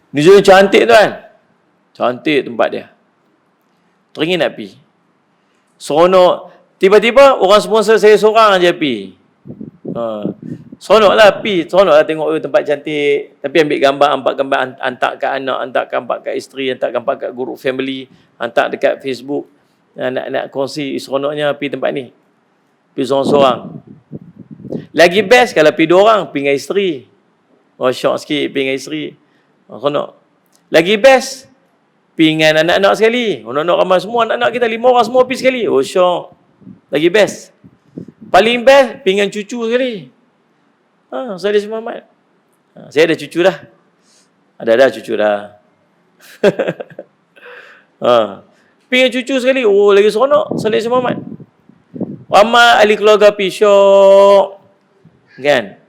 New Zealand cantik tuan. Cantik tempat dia. Teringin nak pi. Seronok. Tiba-tiba orang sponsor saya seorang aja pi. Seronoklah pi. Seronoklah tengok tempat cantik. Tapi ambil gambar, hantar kat anak, hantar kat isteri, hantar kat group family, hantar dekat Facebook. Nak kongsi seronoknya pi tempat ni. Pi seorang-seorang. Lagi best kalau pi dua orang, pi dengan isteri. Syok sikit pi dengan isteri. Seronok. Lagi best pi dengan anak-anak sekali. Anak-anak ramai semua, anak-anak kita 5 orang semua pi sekali. Syok. Lagi best. Paling best pi dengan cucu sekali. Saya ada Muhammad. Saya ada cucu dah. Ada cucu dah. Pi dengan cucu sekali. Lagi seronok. Salih Muhammad. Ramai ahli keluarga pi syok. Kan?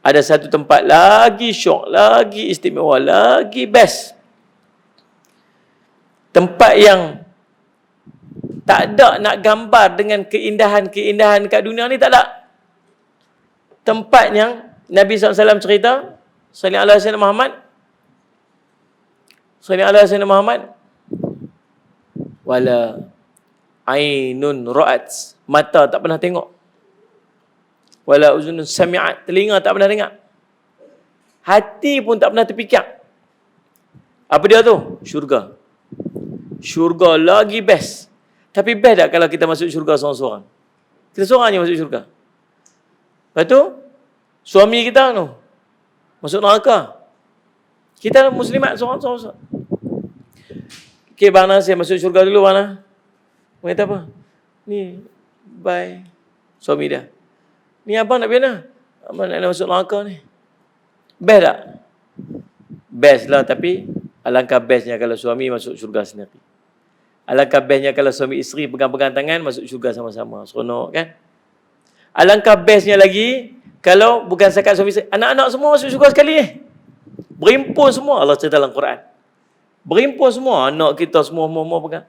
Ada satu tempat lagi syok, lagi istimewa, lagi best. Tempat yang tak ada nak gambar dengan keindahan-keindahan kat dunia ni, tak ada. Tempat yang Nabi SAW cerita, sallallahu alaihi wasallam Muhammad, sallallahu alaihi wasallam Muhammad, wala ainun ra'at, mata tak pernah tengok. Wala uzunun sami'at, telinga tak pernah dengar. Hati pun tak pernah terfikir. Apa dia tu? Syurga. Syurga lagi best. Tapi best tak kalau kita masuk syurga seorang-seorang? Kita seorang je masuk syurga. Lepas tu, suami kita tu masuk neraka. Kita muslimat seorang-seorang. Okay, Bana, saya masuk syurga dulu, Bana. Kata apa? Ni, bye. Suami dia. Ni abang nak pergi mana? Abang nak masuk neraka ni. Best tak? Best lah, tapi alangkah bestnya kalau suami masuk syurga sendiri. Alangkah bestnya kalau suami isteri pegang-pegang tangan masuk syurga sama-sama. Seronok kan? Alangkah bestnya lagi kalau bukan sekat suami isteri, anak-anak semua masuk syurga sekali. Berimpun semua, Allah cerita dalam Quran. Berimpun semua, anak kita semua pegang.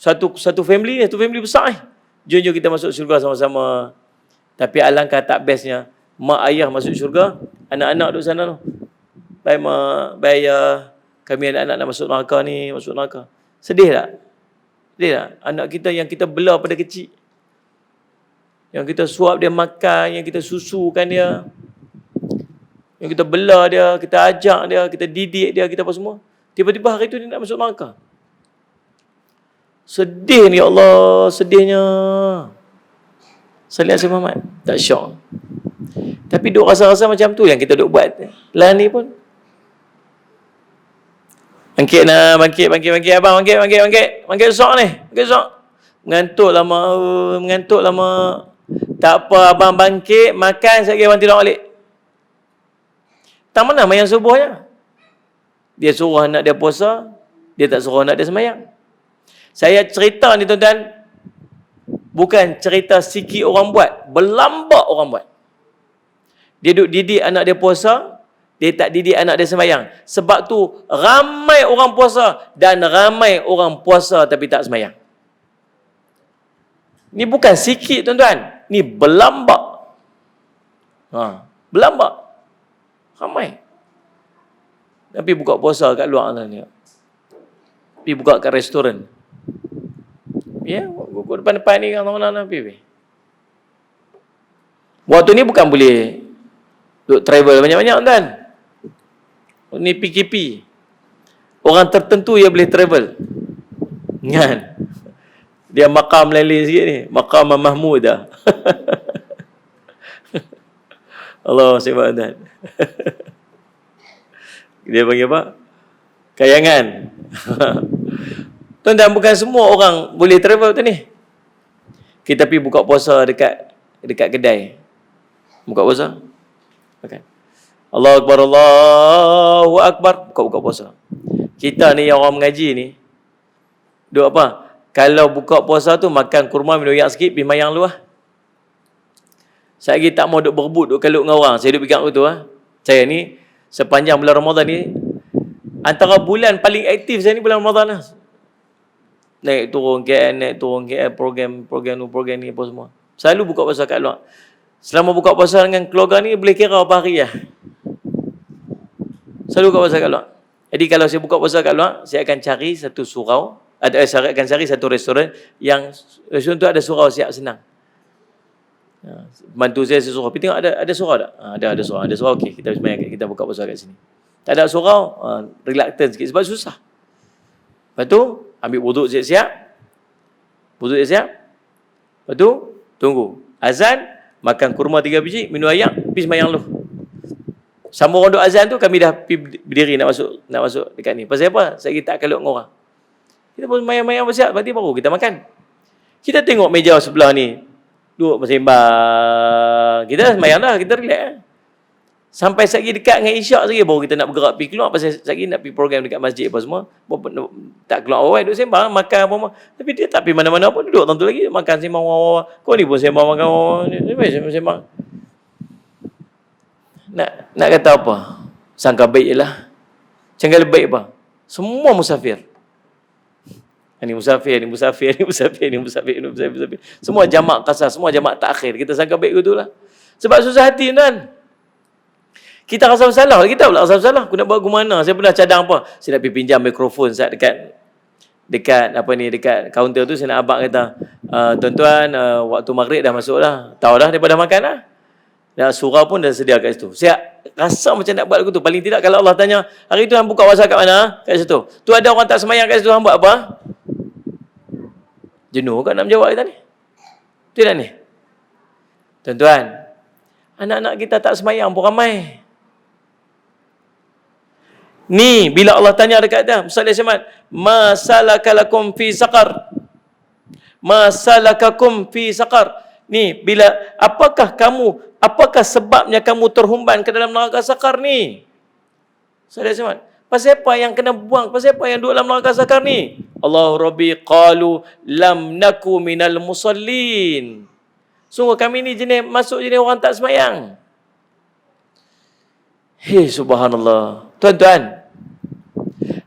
Satu family besar. Jom kita masuk syurga sama-sama. Tapi alangkah tak bestnya, mak ayah masuk syurga, anak-anak duduk sana tu. Baik mak, baik ayah, kami anak-anak nak masuk neraka ni, masuk neraka. Sedih tak? Sedih tak? Anak kita yang kita bela pada kecil. Yang kita suap dia makan, yang kita susukan dia. Yang kita bela dia, kita ajak dia, kita didik dia, kita apa semua. Tiba-tiba hari tu dia nak masuk neraka. Sedih ni, ya Allah, sedihnya. Salih Asy Muhammad. Tak syok. Tapi duk rasa-rasa macam tu yang kita duk buat. Lah ni pun. Bangkit nak, bangkit abang, bangkit sok ni. Bangkit sok. Mengantuk lama. Tak apa, abang bangkit, makan, sekejap abang tidur balik. Tak mana mayang subuhnya. Dia suruh anak dia puasa, dia tak suruh anak dia sembahyang. Saya cerita ni tuan-tuan, bukan cerita sikit orang buat, berlambak orang buat. Dia duk didik anak dia puasa, dia tak didik anak dia sembahyang. Sebab tu ramai orang puasa dan ramai orang puasa tapi tak sembahyang. Ni bukan sikit tuan-tuan, ni berlambak. Berlambak. Ramai. Tapi buka puasa kat luar sana ni. Pergi buka kat restoran. Ya, buku depan-depan ni orang-orang pergi. Waktu ni bukan boleh duk travel banyak-banyak tuan. Ni PKP. Orang tertentu yang boleh travel. Kan? Dia maqam lain sikit ni. Maqam Mahmud dah. Allah sebab tuan. Dia panggil apa? Kayangan. Tuan-tuan, bukan semua orang boleh travel tu ni. Kita pergi buka puasa dekat kedai. Buka puasa. Makan. Allahu Akbar, Allahu Akbar. Buka puasa. Kita ni yang orang mengaji ni, duk apa? Kalau buka puasa tu makan kurma, minum air sikit, pergi mayang luah. Saya lagi tak mau duk berebut, duk kalut dengan orang. Saya duk pegang tu Saya ni sepanjang bulan Ramadan ni, antara bulan paling aktif saya ni bulan Ramadan lah. Naik turun KL, program ni apa semua. Selalu buka puasa kat luar. Selama buka puasa dengan keluarga ni, boleh kira berapa hari lah. Selalu buka puasa kat luar. Jadi kalau saya buka puasa kat luar, saya akan cari satu surau, saya akan cari satu restoran yang restoran tu ada surau siap senang. Bantu saya suruh, pergi tengok ada surau tak? Ada surau. Ada surau, okey, kita buka puasa kat sini. Tak ada surau, reluctant sikit sebab susah. Lepas tu, ambil wuduk siap-siap. Lepas tu, tunggu. Azan, makan kurma 3 biji, minum air, pergi sembahyang dulu. Sambung orang duk azan tu, kami dah berdiri nak masuk dekat ni. Pasal apa? Saya tak kalut dengan orang. Kita pun sembahyang bersiap, nanti baru kita makan. Kita tengok meja sebelah ni, duduk bersembang. Kita sembahyang dah, kita relax. Sampai sekali dekat dengan isyak lagi, baru kita nak bergerak pergi keluar. Pasal sekali nak pergi program dekat masjid apa semua. Tak keluar awal, duduk sembang, makan apa semua. Tapi dia tak pergi mana-mana pun, duduk tentu lagi. Makan sembang, kau ni pun sembang, makan, sembang. Nak kata apa? Sangka baik je lah. Sangka baik apa? Semua musafir. Ini musafir. Semua jamak kasar, semua jamak takhir. Kita sangka baik betul lah. Sebab susah hati tuan. Kita rasa bersalah. Kita pula rasa bersalah. Aku nak buat gimana? Saya pernah cadang apa? Saya nak pergi pinjam mikrofon saat dekat kaunter tu. Saya nak abang kata, tuan-tuan, waktu maghrib dah masuk dah. Tahu dah, daripada makan dah. Dan surau pun dah sedia kat situ. Saya rasa macam nak buat lagu tu. Paling tidak kalau Allah tanya, hari tu hang buka puasa kat mana? Kat situ. Tu ada orang tak semayang kat situ, hang buat apa? Jenuh kan nak menjawab kita ni? Tidak ni? Tuan-tuan, anak-anak kita tak semayang pun ramai. Ni, bila Allah tanya dekat dia, Musa AS, masalakalakum fi saqar. Masalakakum fi saqar. Ni, apakah sebabnya kamu terhumban ke dalam neraka sakar ni? Saudara Ismail, pasal apa yang kena buang? Pasal apa yang duduk dalam neraka sakar ni? Allah Rabbi qalu lam naku minal musallin. Sungguh kami ni jenis orang tak semayang. Subhanallah. Tuan-tuan,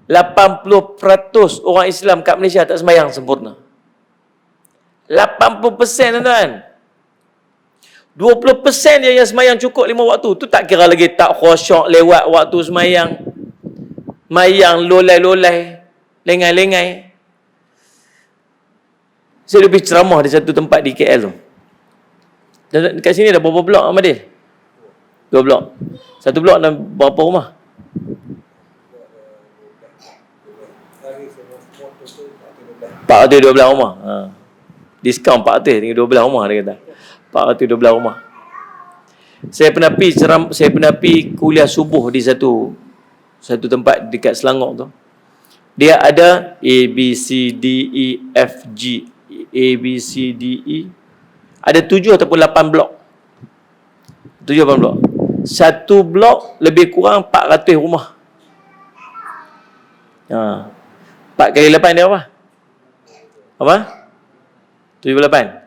80% orang Islam kat Malaysia tak semayang sempurna. 80% tuan-tuan. 20% dia yang semayang cukup 5 waktu. Tu tak kira lagi tak khusyuk lewat waktu semayang. Mayang lolai-lolai, lengai-lengai. Saya lebih ceramah di satu tempat di KL tu. Dan dekat sini dah berapa blok Ahmadil? 2 blok. Satu blok dan berapa rumah? Pak 12 rumah. Diskaun 400 dengan 12 rumah dia kata. 412 rumah. Saya pernah pergi kuliah subuh di satu tempat dekat Selangor tu. Dia ada A, B, C, D, E, F, G. A, B, C, D, E. Ada 7 ataupun 8 blok. 7-8 blok. Satu blok lebih kurang 400 rumah. 4 kali 8 dia apa? Apa? 78.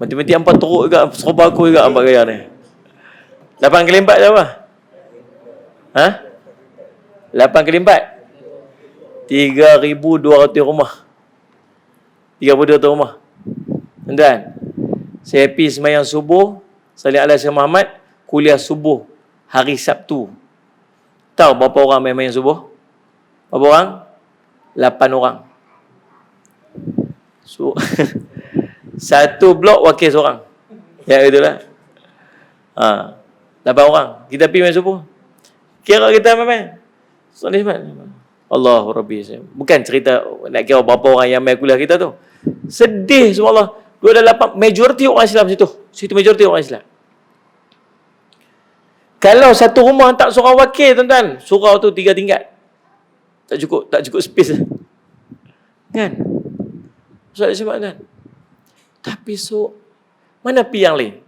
Matematik hampa teruk juga, serupa aku juga hampa gaya ni. 8 kali 4 je apa? 8 kali 4? 3,200 rumah. 3,200 rumah. Tuan-tuan, saya pergi semayang subuh, Salih Alaihi Muhammad, kuliah subuh hari Sabtu. Tahu berapa orang main subuh? Berapa orang? 8 orang. So, satu blok wakil seorang. Ya, itulah. 8 orang. Kita pergi main subuh. Kira kita main. Allahu Rabbi. Bukan cerita nak kira berapa orang yang main kuliah kita tu. Sedih subhanallah. 28 majoriti orang Islam situ. Situ majoriti orang Islam. Kalau satu rumah tak seorang wakil tuan-tuan, surau tu 3 tingkat. Tak cukup space. Kan? Ustaz sebab kan. Tapi mana pi yang lain?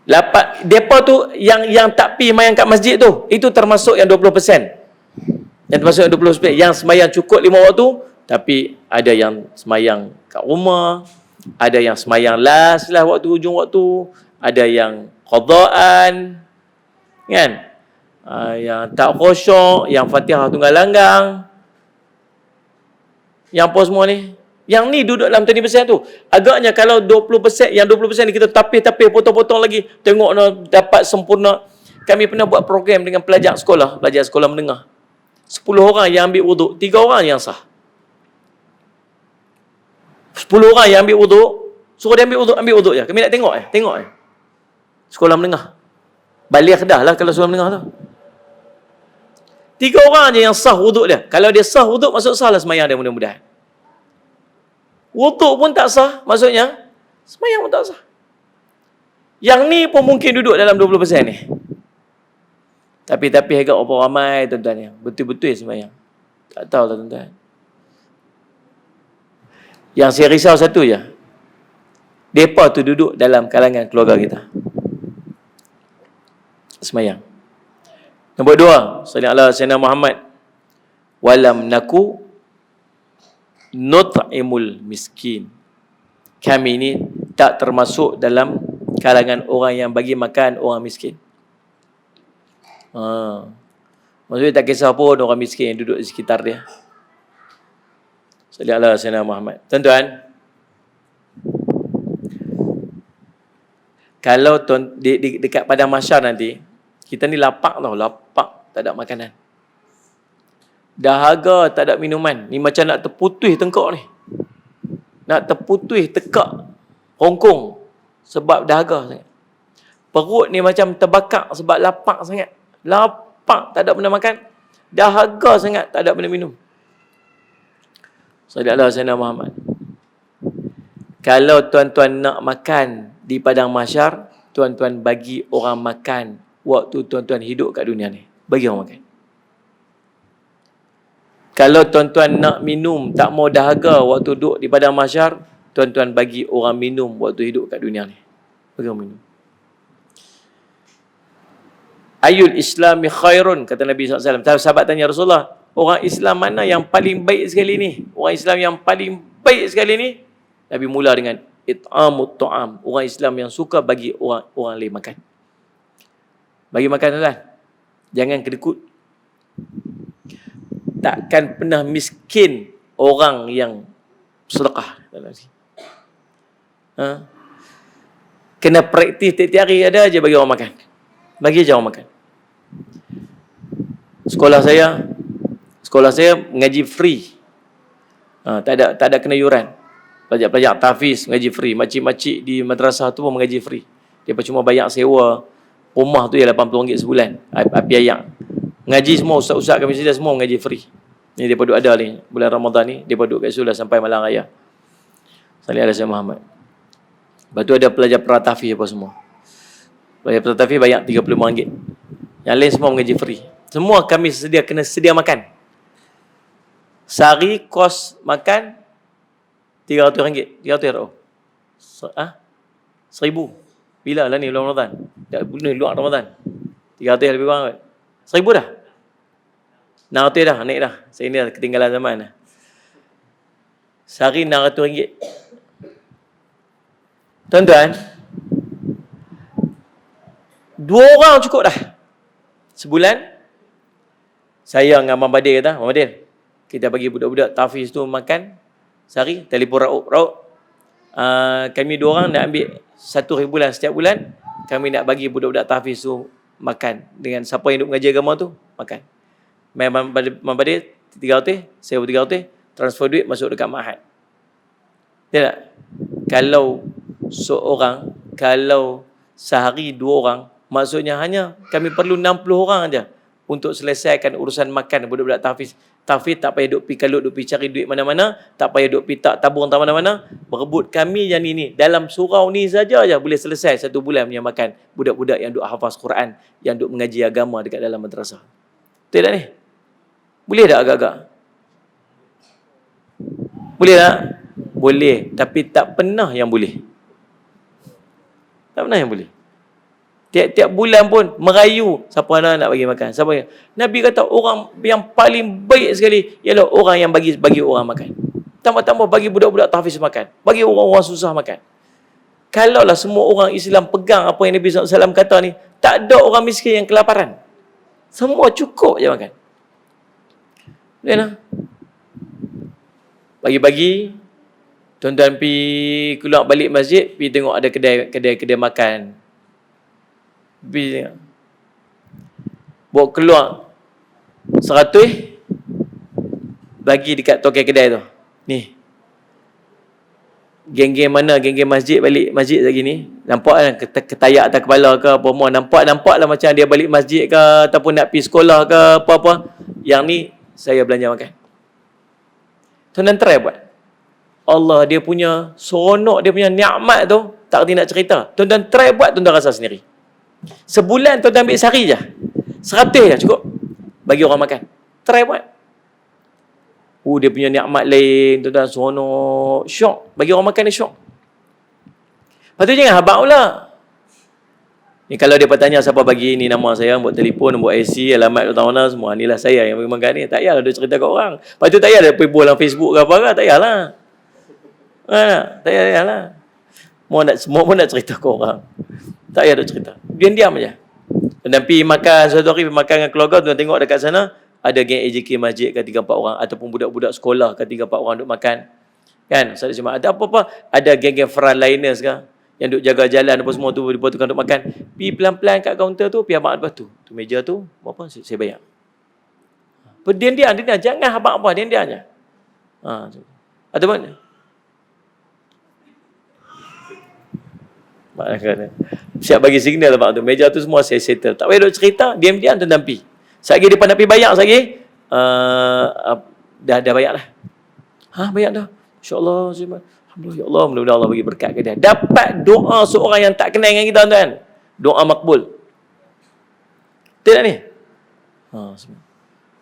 Depa tu yang tak pi mayang kat masjid tu, itu termasuk yang 20%. Yang termasuk yang 20%. Yang semayang cukup 5 waktu, tapi ada yang semayang kat rumah, ada yang semayang last lah waktu hujung waktu, ada yang qadaan, kan? Yang tak khusyuk, yang Fatihah tunggal langgang. Yang apa semua ni? Yang ni duduk dalam 20% tu. Agaknya kalau 20%, yang 20% ni kita tapih-tapih, potong-potong lagi, tengok dapat sempurna. Kami pernah buat program dengan pelajar sekolah menengah. 10 orang yang ambil wuduk, 3 orang yang sah. 10 orang yang ambil wuduk, suruh dia ambil wuduk je. Kami nak tengok je. Sekolah menengah. Balik dah lah kalau sekolah menengah tu. 3 orang je yang sah wuduk dia. Kalau dia sah wuduk, maksud sah lah semayang dia mudah-mudahan. Wuduk pun tak sah, maksudnya semayang pun tak sah. Yang ni pun mungkin duduk dalam 20% ni. Tapi agak apa ramai tuan-tuan yang betul-betul semayang. Tak tahu lah tuan-tuan. Yang saya risau satu je. Mereka tu duduk dalam kalangan keluarga kita. Semayang. Nombor 2, sallallahu alaihi Muhammad. Walam naku nut'imul miskin. Kami ni tak termasuk dalam kalangan orang yang bagi makan orang miskin. Maksudnya tak kisah pun orang miskin yang duduk di sekitar dia. Sallallahu alaihi Muhammad. Tuan-tuan, kalau dekat padang mahsyar nanti, kita ni lapak tak ada makanan. Dahaga, tak ada minuman. Ni macam nak terputus tengkok ni. Nak terputus tekak hongkong sebab dahaga sangat. Perut ni macam terbakar sebab lapar sangat. Lapar, tak ada benda makan. Dahaga sangat, tak ada benda minum. Sallallahu alaihi Muhammad. Kalau tuan-tuan nak makan di padang mahsyar, tuan-tuan bagi orang makan waktu tuan-tuan hidup kat dunia ni. Bagi orang makan. Kalau tuan-tuan nak minum, tak mau dahaga waktu duduk di padang mahsyar, tuan-tuan bagi orang minum waktu hidup kat dunia ni. Bagi orang minum. Ayul islami khairun, kata Nabi SAW. Sahabat tanya Rasulullah, orang Islam mana yang paling baik sekali ni? Orang Islam yang paling baik sekali ni? Nabi mula dengan it'amut ta'am. Orang Islam yang suka bagi orang lain makan. Bagi makan tuan. Jangan kedekut. Takkan pernah miskin orang yang sedekah. Kena praktis tiap-tiap hari ada je bagi orang makan. Bagi je orang makan. Sekolah saya mengaji free. Tak ada kena yuran. Pelajar-pelajar tahfiz mengaji free. Makcik-makcik di madrasah tu pun mengaji free. Dia cuma bayar sewa rumah tu ya RM80 sebulan. Api ayam. Ngaji semua, ustaz-ustaz kami sini semua mengaji free. Ni dia duduk ada ni, bulan Ramadan ni, dia duduk kat situ sampai malam raya. Sallallahu alaihi Muhammad. Lepas tu ada pelajar peratafi apa semua. Pelajar peratafi bayar RM35. Yang lain semua mengaji free. Semua kami kena sedia makan. Sehari kos makan RM300. 300 RM1,000. Bila lah ni bulan Ramadan? Bulan luar Ramadan. 300 lebih kurang. 1,000 dah. RM600 dah, naik dah. Saya ni dah ketinggalan zaman dah. Sehari RM600. Tuan-tuan, 2 orang cukup dah. Sebulan, saya dengan Abang Badir kata, Abang Badir, kita bagi budak-budak tahfiz tu makan sehari, telefon Rauk. Kami 2 orang nak ambil RM1,000 setiap bulan. Kami nak bagi budak-budak tahfiz tu makan. Dengan siapa yang duk mengaji agama tu, makan. Abang Badir 300, saya 300, transfer duit masuk dekat Mahat. Dia tak? Kalau sehari 2 orang, maksudnya hanya kami perlu 60 orang aja untuk selesaikan urusan makan budak-budak tahfiz. Tahfiz tak payah duk pi kalut, duk pi cari duit mana-mana, tak payah duk pi tak tabung tak mana-mana. Berebut kami yang ni dalam surau ni saja boleh selesai 1 bulan punya makan budak-budak yang duk hafaz Quran, yang duk mengaji agama dekat dalam madrasah. Betul tak ni? Boleh tak agak-agak? Boleh tak? Boleh, tapi tak pernah yang boleh. Tak pernah yang boleh. Tiap-tiap bulan pun merayu siapa nak bagi makan. Siapa yang? Nabi kata orang yang paling baik sekali ialah orang yang bagi orang makan. Tambah-tambah bagi budak-budak tahfiz makan. Bagi orang-orang susah makan. Kalaulah semua orang Islam pegang apa yang Nabi SAW kata ni, tak ada orang miskin yang kelaparan. Semua cukup je makan. Boleh lah. Pagi-pagi, tuan-tuan pergi keluar balik masjid, pergi tengok ada kedai makan. Pergi tengok. Bawa keluar 100, bagi dekat tokai kedai tu. Ni. Geng-geng mana, geng-geng masjid balik masjid lagi ni. Nampak kan ketayak atas kepala ke apa semua. Nampak lah macam dia balik masjid ke ataupun nak pergi sekolah ke apa-apa. Yang ni saya belanja makan. Tuan-tuan try buat. Allah dia punya seronok, dia punya nikmat tu tak erti nak cerita. Tuan-tuan try buat, tuan-tuan rasa sendiri. Sebulan tuan-tuan ambil sehari je. 100 je cukup bagi orang makan. Try buat. Dia punya nikmat lain, tuan-tuan, seronok, syok. Bagi orang makan dia syok. Lepas tu jangan habaq pula. Ni kalau dia bertanya siapa bagi ni nama saya, buat telefon, buat IC, alamat kat mana semua, inilah saya yang bagi makan ni. Tak payahlah dia cerita kat orang. Lepas tu tak payah dia pergi buat dalam Facebook ke apa ke, tak payahlah. Tak payahlah. Semua pun nak cerita kat orang. Tak payah dia cerita. Diam-diam aja. Dan pergi makan, suatu hari pergi makan dengan keluarga, tuan tengok dekat sana, ada geng AJK masjid ke 3-4 orang, ataupun budak-budak sekolah ke 3-4 orang duk makan. Kan? Ada apa-apa, ada geng-geng frontliners ke, yang duk jaga jalan apa semua tu, lepas tu kan duk makan. Pergi pelan-pelan kat kaunter tu, pergi abang lepas tu. Tu meja tu, berapa? Saya bayar. Diam-diam, jangan habaq apa, diam-diam je. Ada mana? Siap bagi signal abang tu. Meja tu semua saya settle. Tak payah duk cerita, diam-diam tu nampi. Sekali dia nak pergi bayar sekali, dah bayar lah. Bayar dah. InsyaAllah. Alhamdulillah, ya Allah, mudah-mudahan Allah bagi berkat ke dia. Dapat doa seorang yang tak kenal dengan kita, tuan-tuan. Doa makbul. Betul tak ni?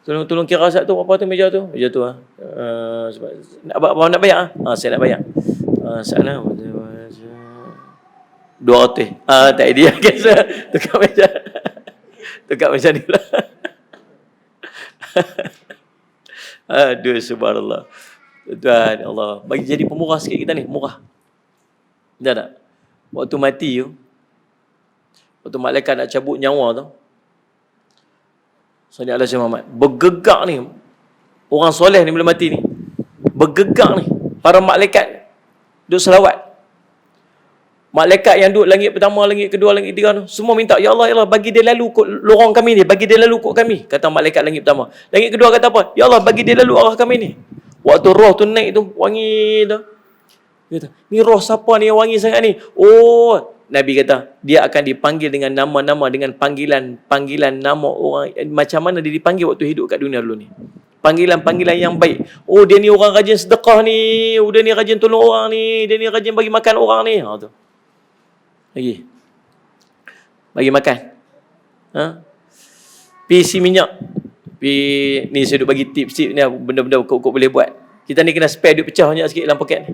Tolong kira satu apa tu meja tu? Meja tu nak bayar saya nak bayar. Sana 200. Tak idea guys. Tukar meja. Tukar meja ni lah. Aduh, subhanallah. Tuan Allah, bagi jadi pemurah sikit kita ni, murah. Dah tak? Waktu mati tu, waktu malaikat nak cabut nyawa tu, Sallallahu Alaihi Wasallam, bergegak ni, orang soleh ni bila mati ni, bergegak ni, para malaikat duduk selawat. Malaikat yang duduk langit pertama, langit kedua, langit ketiga tu, semua minta, ya Allah, bagi dia lalu kot lorong kami ni, bagi dia lalu kot kami. Kata malaikat langit pertama. Langit kedua kata apa? Ya Allah, bagi dia lalu arah kami ni. Waktu roh tu naik tu, wangi tu. Dia kata, ni roh siapa ni yang wangi sangat ni? Nabi kata, dia akan dipanggil dengan nama-nama, dengan panggilan nama orang, macam mana dia dipanggil waktu hidup kat dunia dulu ni. Panggilan-panggilan yang baik. Dia ni orang rajin sedekah ni, dia ni rajin tolong orang ni, dia ni rajin bagi makan orang ni. Tu. Lagi. Bagi makan. Isi minyak. Ni saya duk bagi tips ni, benda-benda kau boleh buat. Kita ni kena spare duit pecah banyak sikit dalam poket ni.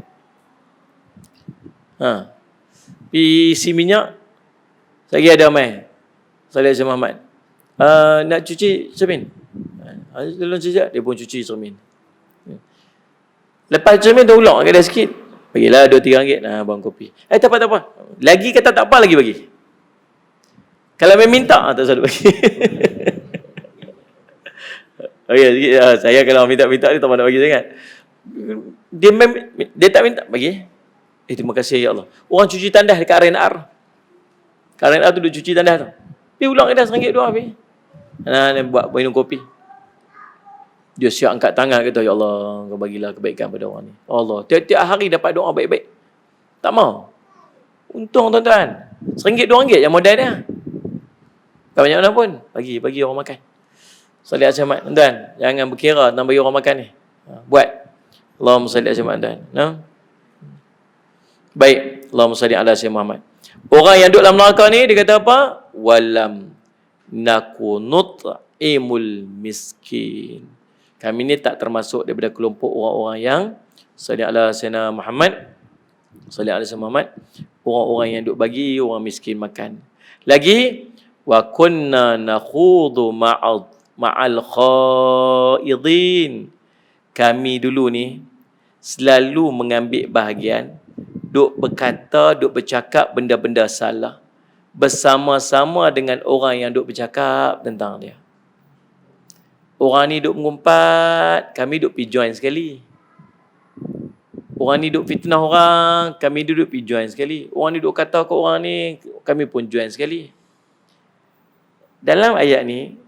Isi minyak. Lagi ada mai. Salih Muhammad. Nak cuci cermin. Tolong sekejap. Dia pun cuci cermin. Lepas cermin tu ulang kat dia sikit. Bagilah RM2-3. Bang kopi. Tak apa. Lagi kata tak apa, lagi bagi. Kalau minta, tak selalu bagi. Sikit. Saya kalau minta-minta dia tak nak bagi sangat. Dia tak minta, bagi. Terima kasih ya Allah. Orang cuci tandas dekat RNR. RNR tu duk cuci tandas tu. Dia ulang dah RM1 2 habis. Dia buat minum kopi. Dia siap angkat tangan kata, ya Allah, kau bagilah kebaikan pada orang ni. Allah, tiap-tiap hari dapat doa baik-baik. Tak mau. Untung tuan-tuan. RM1 2 je modal dia. Tak banyak mana pun. Bagi orang makan. Salih Ahmad, tuan-tuan. Jangan berkira tentang bagi orang makan ni. Buat. Allahumma salli ala Muhammad. Baik. Allahumma salli ala Muhammad. Orang yang duduk dalam neraka ni, dia kata apa? Walam nakunut imul miskin. Kami ni tak termasuk daripada kelompok orang-orang yang sallallahu alaihi wasallam Muhammad, sallallahu alaihi wasallam Muhammad, orang-orang yang duk bagi orang miskin makan. Lagi, wa kunna nakhudu ma'al khaidin. Kami dulu ni selalu mengambil bahagian, duk berkata, duk bercakap benda-benda salah bersama-sama dengan orang yang duk bercakap tentang dia. Orang ni duk mengumpat, kami duk pergi join sekali. Orang ni duk fitnah orang, kami duduk pergi join sekali. Orang ni duk kata ke orang ni, kami pun join sekali. Dalam ayat ni,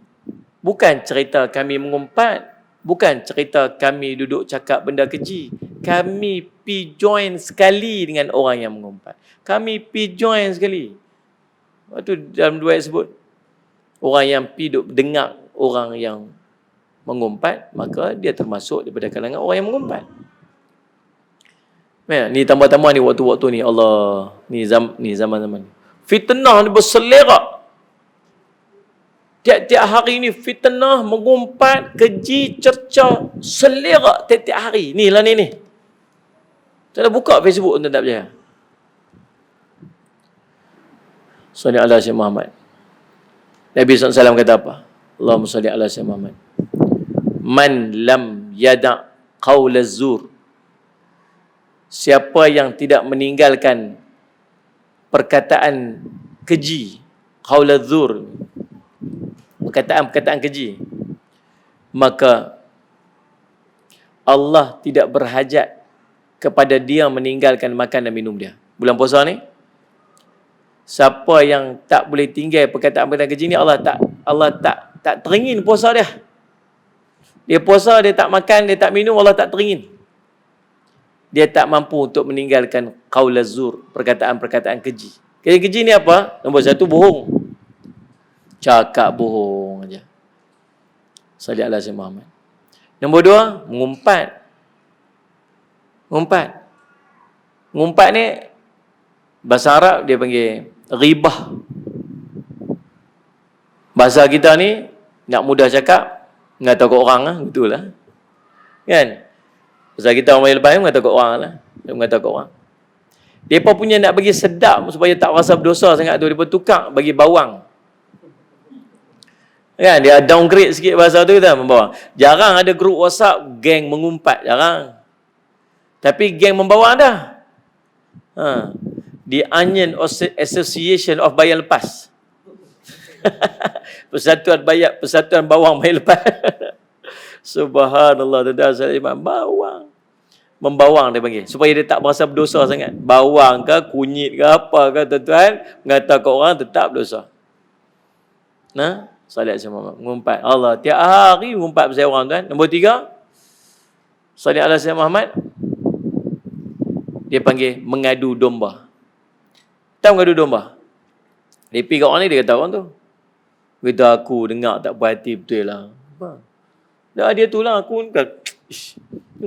bukan cerita kami mengumpat, bukan cerita kami duduk cakap benda keji. Kami pergi join sekali dengan orang yang mengumpat. Kami pergi join sekali. Waktu dalam dua ayat sebut, orang yang pergi duduk dengar orang yang mengumpat, maka dia termasuk daripada kalangan orang yang mengumpat. Ni tambah-tambah ni waktu-waktu ni, Allah, ni zaman-zaman ni. Fitnah ni berselerak. Tiap-tiap hari ni fitnah, mengumpat, keji, cerca, selerak tiap-tiap hari. Ni lah ni. Tak ada buka Facebook tuan tak percaya. Salli ala Sayyidina Muhammad. Nabi SAW kata apa? Allahumma salli ala Sayyidina Muhammad. Man lam yada' qawla zur. Siapa yang tidak meninggalkan perkataan keji, qaula zur, perkataan keji, maka Allah tidak berhajat kepada dia meninggalkan makan dan minum dia. Bulan puasa ni, siapa yang tak boleh tinggal perkataan-perkataan keji ni, Allah tak teringin puasa dia. Dia puasa, dia tak makan, dia tak minum, Allah tak teringin. Dia tak mampu untuk meninggalkan qaul az-zur, perkataan-perkataan keji. Keji ni apa? Nombor satu, bohong. Cakap bohong aja. Salli ala Sayyidina Muhammad. Nombor dua, mengumpat. Mengumpat ni, bahasa Arab dia panggil ghibah. Bahasa kita ni, nak mudah cakap, ngata ke orang lah, betul lah. Kan? Pasal kita orang lepas ni mengata kat orang lah. Dia mengata kat orang. Mereka punya nak bagi sedap supaya tak rasa berdosa sangat tu, mereka tukar bagi bawang. Kan? Dia downgrade sikit bahasa tu kita membawang. Jarang ada grup WhatsApp geng mengumpat. Jarang. Tapi geng membawang dah. The Onion Association of Bayar Lepas. Persatuan bawang bayar lepas. Subhanallah, tuan-tuan, bawang. Membawang dia panggil, supaya dia tak berasa berdosa sangat. Bawang ke, kunyit ke, apa ke, tuan-tuan, mengata ke orang tetap dosa. Salat sama mengumpat. Allah, tiap hari mengumpat pasal orang, tuan. Nombor tiga, salat ala Sayyidina Muhammad. Dia panggil mengadu domba. Tahu mengadu domba? Dia pergi kat orang ni, dia kata orang tu, kata aku dengar tak puas hati betul lah. Dah dia tu lah, aku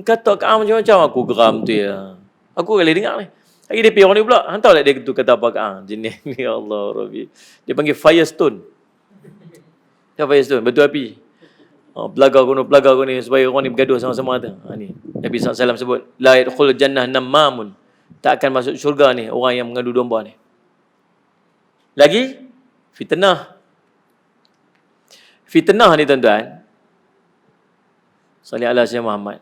kata kat Ang macam-macam, aku geram tu ya. Aku kali dengar ni. Lagi dia pergi orang ni pula, hantarlah dia tu kata apa kat Ang. Jenis ni, Allah Rabbi. Dia panggil firestone. Dia firestone, batu api. Pelaga kuno ni, supaya orang ni bergaduh sama-sama tu. Ni. Nabi SAW sebut, la yadkhul jannah nammamun. Tak akan masuk syurga ni, orang yang mengadu domba ni. Lagi, fitnah. Fitnah ni tuan-tuan, salli ala Sayyidina Muhammad,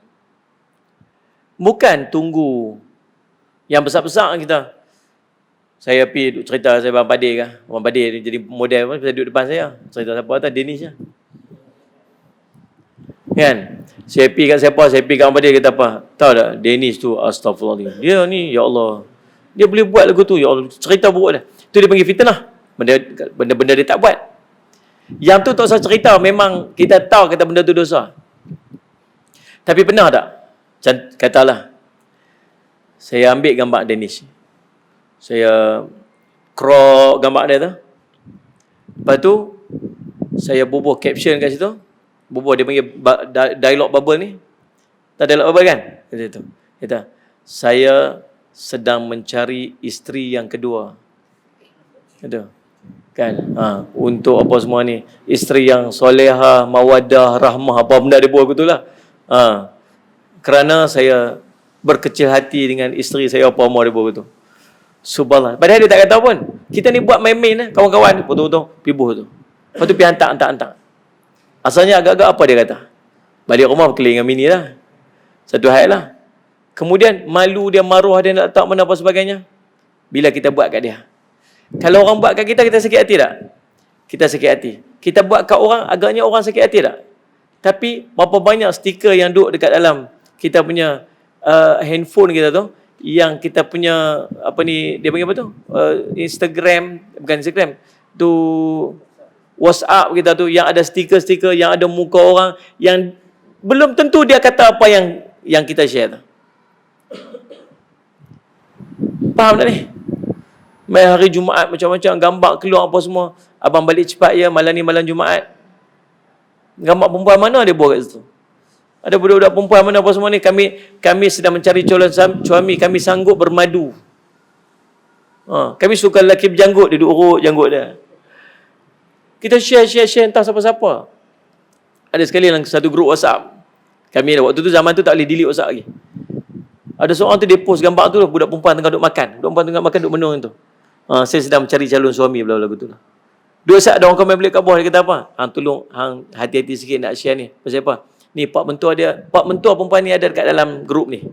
bukan tunggu yang besar-besar kita. Saya pergi cerita saya Abang Padir kan. Abang Padir jadi model pun, saya duduk depan saya. Cerita siapa tu? Denish lah. Kan? Saya pergi kat siapa? Saya pergi kat Abang Padir, kata apa? Tahu tak? Denish tu, astagfirullah. Dia ni, ya Allah. Dia boleh buat lagu tu, ya Allah. Cerita buruk dia. Tu dia panggil fitnah. Benda-benda dia tak buat. Yang tu tak usah cerita, memang kita tahu kata benda tu dosa. Tapi pernah tak? Katalah, saya ambil gambar Danish. Saya crop gambar dia tu. Lepas tu, saya bubuh caption kat situ. Bubuh, dia panggil dialog bubble ni. Tak dialog bubble kan? Kata, saya sedang mencari isteri yang kedua. Kata, kan? Untuk apa semua ni? Isteri yang solehah, mawadah, rahmah, apa benda dia buat betul lah. Kerana saya berkecil hati dengan isteri saya, apa mau dia buat betul. Subhanallah. Padahal dia tak kata pun. Kita ni buat main-main kawan-kawan, potong-potong, pibuh tu. Lepas tu pergi hantar. Asalnya agak-agak apa dia kata? Balik rumah berkeliling dengan mini lah. Satu hal lah. Kemudian malu dia, maruah dia, nak letak mana apa sebagainya. Bila kita buat kat dia. Kalau orang buat kat kita, kita sakit hati tak? Kita sakit hati. Kita buat kat orang, agaknya orang sakit hati tak? Tapi berapa banyak stiker yang duduk dekat dalam kita punya handphone kita tu, yang kita punya apa ni, dia panggil apa tu, Instagram, bukan Instagram tu, WhatsApp kita tu, yang ada stiker-stiker, yang ada muka orang, yang belum tentu dia kata apa yang kita share tu. Faham tak ni? Main hari Jumaat macam-macam gambar keluar apa semua. Abang balik cepat ya, malam ni malam Jumaat. Gambar perempuan mana dia buat kat situ? Ada budak-budak perempuan mana apa semua ni. Kami sedang mencari calon suami, kami sanggup bermadu. Kami suka lelaki berjanggut, dia duduk urut janggut dia. Kita share entah siapa-siapa. Ada sekali dalam satu grup WhatsApp. Kami waktu tu, zaman tu tak boleh delete WhatsApp lagi. Ada seorang tu dia post gambar tu, budak perempuan tengah duduk makan. Budak perempuan tengah makan duduk menung tu. Saya sedang mencari calon suami, bla-bla betul lah. Dua saat ada orang komen balik kat bawah, dia kata apa? Tolong hang hati-hati sikit nak share ni. Pasal apa? Ni pak mentua perempuan ni ada dekat dalam grup ni.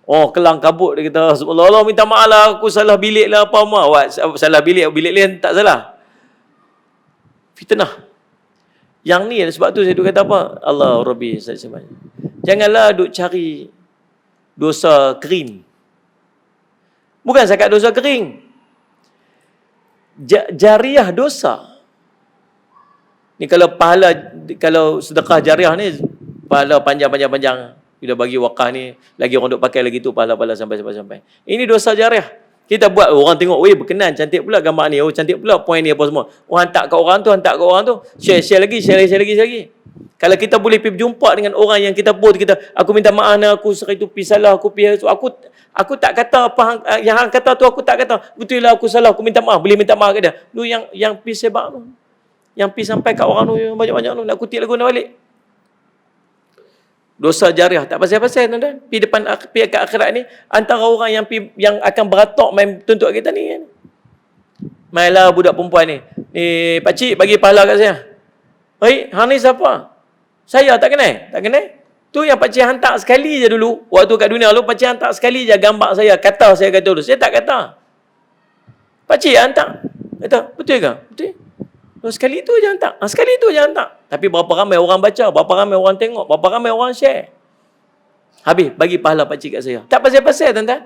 Kelang kabut dia kata, subhanallah, minta maaf lah, aku salah bilik lah apa mak. Salah bilik lain tak salah. Fitnah. Yang ni sebab tu saya duk kata apa? Allah Rabbi sebanyak. Janganlah duk cari dosa kering. Bukan sekat dosa kering. Jariah dosa. Ni kalau sedekah jariah ni, pahala panjang. Bila bagi wakaf ni, lagi orang duk pakai lagi tu, pahala-pahala sampai. Ini dosa jariah. Kita buat, orang tengok, berkenan, cantik pula gambar ni, cantik pula poin ni apa semua. Hantar kat orang tu, share lagi. Kalau kita boleh pergi berjumpa dengan orang yang kita post, aku minta maaf nak, aku sekali tu pergi salah, aku tak kata apa yang hang kata tu, aku tak kata. Betul lah aku salah, aku minta maaf, boleh minta maaf ke dia. Tu yang pergi sebab tu. Yang pergi sampai kat orang tu yang banyak-banyak tu, nak kutip lagu nak balik. Dosa jariah tak pasal-pasal tuan-tuan. Pergi kat akhirat ni, antara orang yang akan beratok main tuntut kita ni kan. Mainlah budak perempuan ni. Ni pakcik bagi pahala kat saya. Hang ni siapa? Saya tak kenal. Tu yang pakcik hantar sekali je dulu. Waktu kat dunia dulu, pakcik hantar sekali je gambar saya. Kata dulu. Saya tak kata. Pakcik hantar. Kata, betul ke? Betul. Sekali tu je hantar. Tapi berapa ramai orang baca, berapa ramai orang tengok, berapa ramai orang share. Habis, bagi pahala pakcik kat saya. Tak pasal-pasal, tuan-tuan.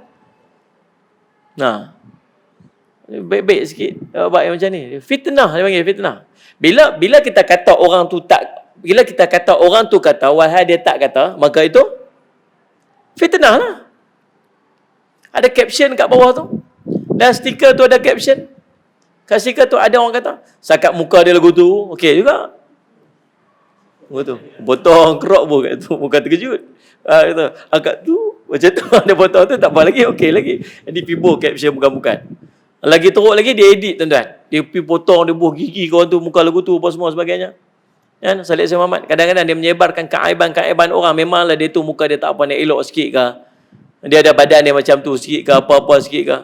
Baik-baik sikit. Buat yang macam ni. Fitnah, dia panggil fitnah. Bila kita kata orang tu kata, wahai dia tak kata, maka itu fitnah lah. Ada caption kat bawah tu. Dan stiker tu ada caption. Kat stiker tu ada orang kata, sakat muka dia lagu tu, okey juga. Betul. Potong crop pun kat tu, bukan terkejut. Kata, angkat tu, macam tu, ada potong tu, tak apa lagi, okey lagi. Ini pibo caption bukan. Lagi teruk lagi, dia edit tuan-tuan. Dia pergi potong, dia buah gigi kawan tu, muka lagu tu, apa semua sebagainya. Kan? Salih Sayyid Muhammad. Kadang-kadang dia menyebarkan keaiban orang. Memanglah dia tu muka dia tak apa, nak elok sikit ke. Dia ada badan dia macam tu sikit ke, apa-apa sikit ke.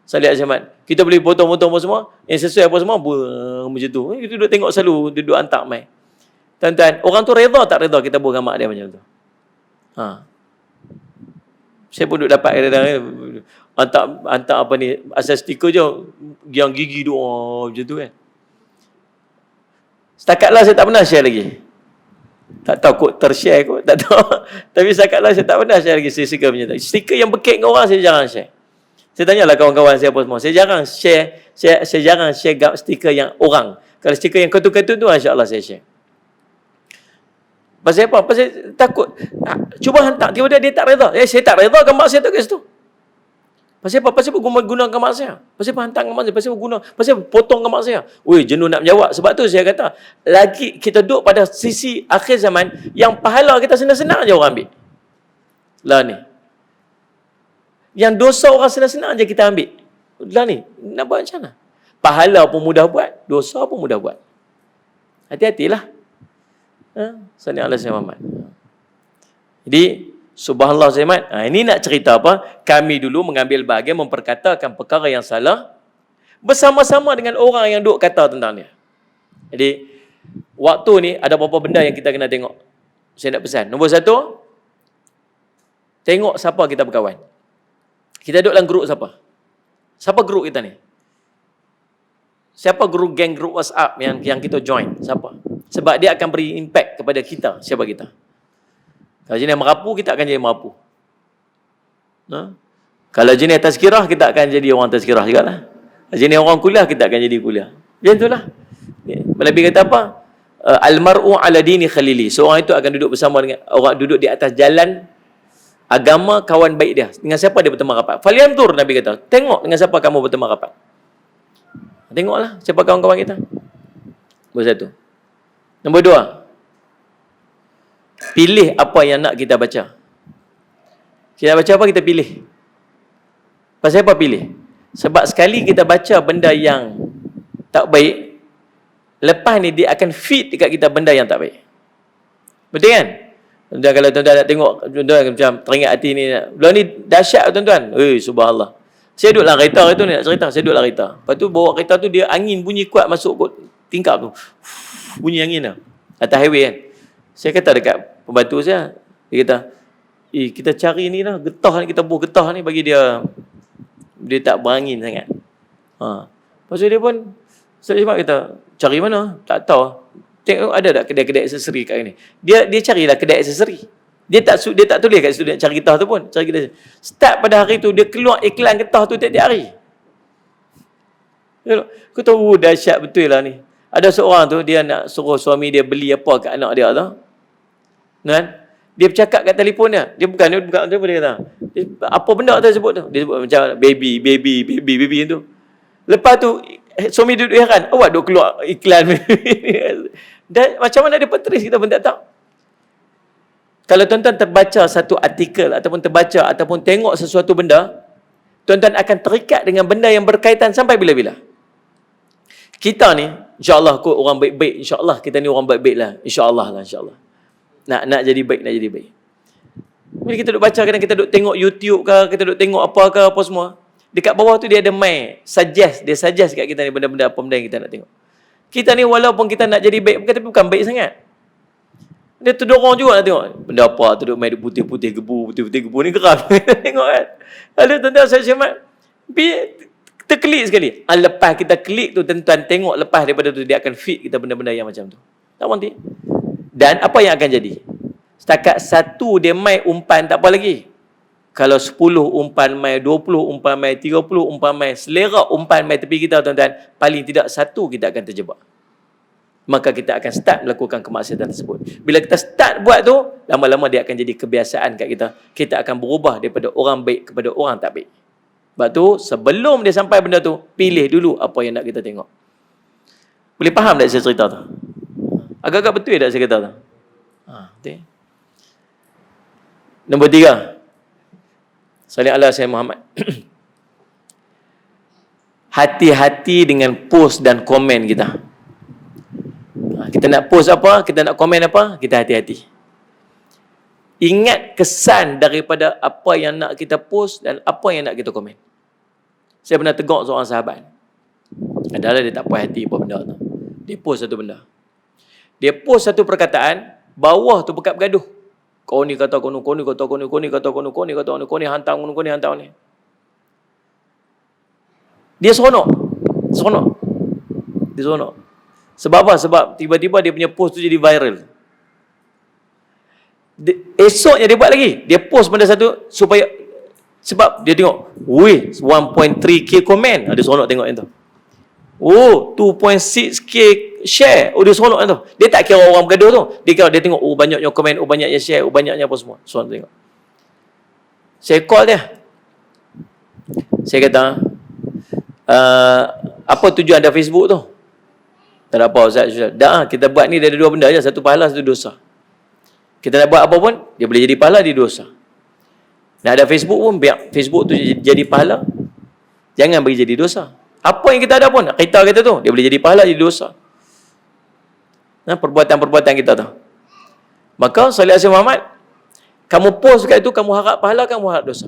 Salih Sayyid Muhammad. Kita boleh potong-potong apa semua. Yang sesuai apa semua, macam tu. Kita duduk tengok selalu, duduk hantar mai. Tuan-tuan, orang tu reda tak reda kita buat gambar dia macam tu? Saya pun duduk dapat kadang-kadang hantar apa ni, asal stiker je yang gigi tu macam tu kan. Setakatlah saya tak pernah share lagi. Tak tahu kot tershare kot, tak tahu. Tapi setakatlah saya tak pernah share lagi stiker macam tu. Stiker yang bekik dengan orang saya jarang share. Saya tanyalah kawan-kawan saya apa semua. Saya jarang share stiker yang orang. Kalau stiker yang kartun-kartun tu, insya-Allah saya share. Pasal apa? Pasal takut. Cuba hantar, tiba-tiba dia tak reda. Saya tak reda gambar saya tu kat situ. Pasal apa? Pasal apa guna gambar saya? Pasal apa hantar gambar saya? Pasal apa potong gambar saya? Jenuh nak menjawab. Sebab tu saya kata, lagi kita duduk pada sisi akhir zaman, yang pahala kita senang-senang je orang ambil. Lah ni. Yang dosa orang senang-senang je kita ambil. Lah ni, nak buat macam mana? Pahala pun mudah buat, dosa pun mudah buat. Hati-hatilah. Sallallahu alaihi wasallam. Jadi, Subhanallah Zaimat. Ini nak cerita apa? Kami dulu mengambil bahagian memperkatakan perkara yang salah bersama-sama dengan orang yang duk kata tentang dia. Jadi, waktu ni ada beberapa benda yang kita kena tengok. Saya nak pesan. Nombor satu, tengok siapa kita berkawan. Kita duduk dalam grup siapa? Siapa grup kita ni? Siapa grup geng grup WhatsApp yang kita join? Siapa? Sebab dia akan beri impact kepada kita, siapa kita. Kalau jenis merapu, kita akan jadi merapu. Kalau jenis tazkirah, kita akan jadi orang tazkirah juga lah. Jenis orang kuliah, kita akan jadi kuliah. Macam itulah. Nabi kata apa? Almar'u ala dini khalili. Seorang itu akan duduk bersama dengan orang, duduk di atas jalan agama kawan baik dia. Dengan siapa dia berteman rapat? Falyantur, Nabi kata. Tengok dengan siapa kamu berteman rapat. Tengoklah siapa kawan-kawan kita. Nombor satu. Nombor dua, pilih apa yang nak kita baca. Kita baca apa, kita pilih. Pasal apa pilih? Sebab sekali kita baca benda yang tak baik, lepas ni dia akan feed dekat kita benda yang tak baik. Betul kan? Tuan-tuan, kalau tuan-tuan nak tengok, tuan-tuan macam teringat hati ni, bulan ni dahsyat tuan-tuan. Subhanallah. Saya duduk dalam kereta itu ni nak cerita, saya duduk dalam kereta. Lepas tu bawa kereta tu, dia angin bunyi kuat masuk kot tingkap tu. Bunyi angin lah. Atas highway kan. Saya kata dekat pembantu saya, dia kata, kita cari ni lah, getah ni, kita buh getah ni bagi dia tak berangin sangat. Lepas tu dia pun, saya kata, cari mana? Tak tahu. Tengok ada tak kedai-kedai aksesori kat ni. Dia carilah kedai aksesori. Dia tak tulis kat situ dia cari getah tu pun. Cari getah. Start pada hari tu dia keluar iklan getah tu tiap-tiap hari. Aku tahu dahsyat betul lah ni. Ada seorang tu dia nak suruh suami dia beli apa kat anak dia tu. Kan? Dia bercakap kat telefon dia. Dia bukan dia kata. Apa benda tu sebut tu? Dia sebut macam baby tu. Lepas tu suami duduk heran. Awak duk keluar iklan. Dan macam mana dia petris kita pun tak tahu. Kalau tuan-tuan terbaca satu artikel ataupun terbaca ataupun tengok sesuatu benda, tuan-tuan akan terikat dengan benda yang berkaitan sampai bila-bila. Kita ni, insya-Allah kot orang baik-baik, insya-Allah kita ni orang baik-baik lah, insya-Allah lah, insya-Allah. Nak jadi baik, nak jadi baik. Bila kita duk baca, kadang kita duk tengok YouTube ke, kita duk tengok apa semua. Dekat bawah tu dia ada mai, dia suggest kat kita ni benda-benda apa benda yang kita nak tengok. Kita ni walaupun kita nak jadi baik, tapi bukan baik sangat. Dia terdorong juga nak tengok. Benda apa tu duk main putih-putih gebu ni geram. Tengok kan. Lalu tuan-tuan saya cermat. Terklik sekali. Lepas kita klik tu tuan-tuan tengok, lepas daripada tu dia akan feed kita benda-benda yang macam tu. Tak berhenti. Dan apa yang akan jadi? Setakat satu dia main umpan tak apa lagi. Kalau 10 umpan main, 20 umpan main, 30 umpan main, selera umpan main tepi kita tuan-tuan, paling tidak satu kita akan terjebak. Maka kita akan start melakukan kemaksiatan tersebut. Bila kita start buat tu, lama-lama dia akan jadi kebiasaan kat kita. Kita akan berubah daripada orang baik kepada orang tak baik. Sebab tu, sebelum dia sampai benda tu, pilih dulu apa yang nak kita tengok. Boleh faham tak saya cerita tu? Agak-agak betul tak saya kata tu? Betul. Nombor 3. Salih ala Sayyidina Muhammad. Hati-hati dengan post dan komen kita. Kita nak post apa, kita nak komen apa, kita hati-hati. Ingat kesan daripada apa yang nak kita post dan apa yang nak kita komen. Saya pernah tegur seorang sahabat. Adalah dia tak puas hati apa benda tu. Dia post satu benda. Dia post satu perkataan, bawah tu bekat bergaduh. Kau ni kata kau ni kata kau ni, kau ni kata kau ni, kau ni kata kau ni hantar kau ni hantar ni. Dia seronok. Dia seronok. Sebab apa? Sebab tiba-tiba dia punya post tu jadi viral. Esoknya dia buat lagi. Dia post benda satu supaya, sebab dia tengok, 1.3k komen. Dia seronok tengok yang tu. 2.6k share. Dia seronok yang tu. Dia tak kira orang bergaduh tu. Dia tengok, banyaknya komen, banyaknya share, banyaknya apa semua. Seronok tengok. Saya call dia. Saya kata, apa tujuan ada Facebook tu? Tak ada apa Ustaz. Dah, kita buat ni ada dua benda je. Satu pahala, satu dosa. Kita nak buat apa pun, dia boleh jadi pahala, dia dosa. Nak ada Facebook pun, biar Facebook tu jadi pahala. Jangan bagi jadi dosa. Apa yang kita ada pun, kita kata tu, dia boleh jadi pahala, jadi dosa. Perbuatan-perbuatan kita tu. Maka, Salih Asy Muhammad, Kamu post kat itu, kamu harap pahala, kamu harap dosa.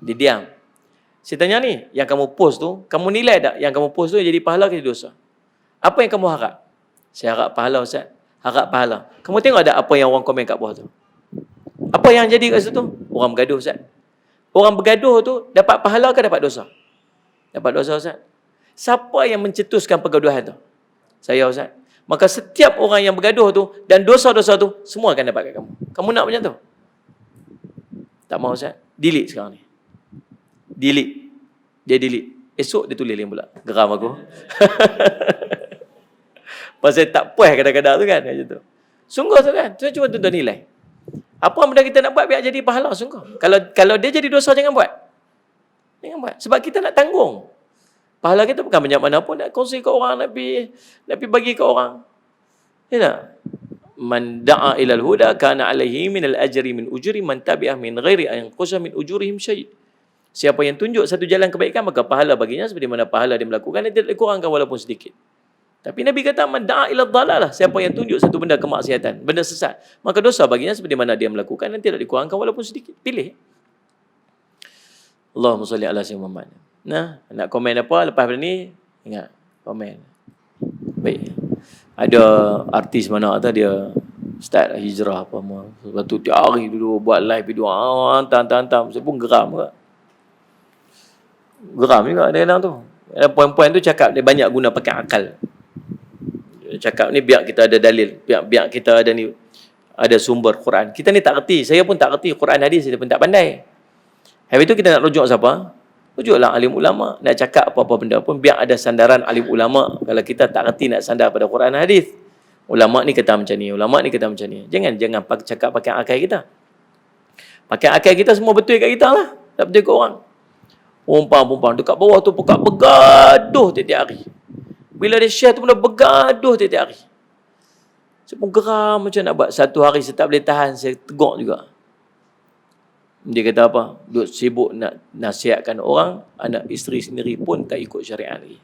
Dia diam. Saya tanya ni, yang kamu post tu, kamu nilai tak yang kamu post tu jadi pahala ke jadi dosa? Apa yang kamu harap? Saya harap pahala, Ustaz. Harap pahala. Kamu tengok ada apa yang orang komen kat bawah tu? Apa yang jadi kat situ? Orang bergaduh, Ustaz. Orang bergaduh tu dapat pahala ke dapat dosa? Dapat dosa, Ustaz. Siapa yang mencetuskan pergaduhan tu? Saya, Ustaz. Maka setiap orang yang bergaduh tu dan dosa-dosa tu, semua akan dapat kat kamu. Kamu nak macam tu? Tak mahu, Ustaz. Delete sekarang ni. Delete. Dia delete. Esok dia tulis lain pula. Geram aku. Pasal tak puas kadang-kadang tu kan. Macam tu. Sungguh tu kan. Tu cuma tuan-tuan nilai. Apa benda kita nak buat biar jadi pahala, sungguh. Kalau dia jadi dosa, jangan buat. Jangan buat. Sebab kita nak tanggung. Pahala kita bukan banyak mana pun nak kongsi ke orang, nak pergi bagi ke orang. Ya tak? Man da'a ilal huda kana alaihi minal ajri min ujuri man tabi'ah min ghairi an yanqusa min ujurihim syai'. Siapa yang tunjuk satu jalan kebaikan, maka pahala baginya seperti mana pahala dia melakukan, dia tidak dikurangkan walaupun sedikit. Tapi Nabi kata man da'a ilal dhalalah, siapa yang tunjuk satu benda kemaksiatan, benda sesat, maka dosa baginya seperti mana dia melakukan dan tidak dikurangkan walaupun sedikit. Pilih. Allahumma salli ala sayyidina Muhammad. Nah, nak komen apa lepas ni? Ingat, komen. Baik. Ada artis mana kata dia start hijrah apa semua. Sebab tu tiap hari dulu buat live video. Hantam. Saya pun geram juga. Geram juga kadang-kadang tu. Poin-poin tu cakap dia banyak guna pakai akal. Dia cakap ni biar kita ada dalil. Biar kita ada ni, ada sumber Quran. Kita ni tak reti. Saya pun tak reti Quran hadis. Saya pun tak pandai. Habis tu kita nak rujuk siapa? Rujuklah alim ulama. Nak cakap apa-apa benda pun biar ada sandaran alim ulama. Kalau kita tak reti nak sandar pada Quran hadis, ulama ni kata macam ni, ulama ni kata macam ni. Jangan cakap pakai akal kita. Pakai akal kita semua betul kat kita lah. Tak betul kat orang. Perempuan dekat bawah tu pekat bergaduh tiap-tiap hari. Bila dia share tu benda bergaduh tiap-tiap hari. Saya pun geram macam nak buat. Satu hari saya tak boleh tahan, saya tegur juga. Dia kata apa? Duk sibuk nak nasihatkan orang, anak isteri sendiri pun tak ikut syariat lagi.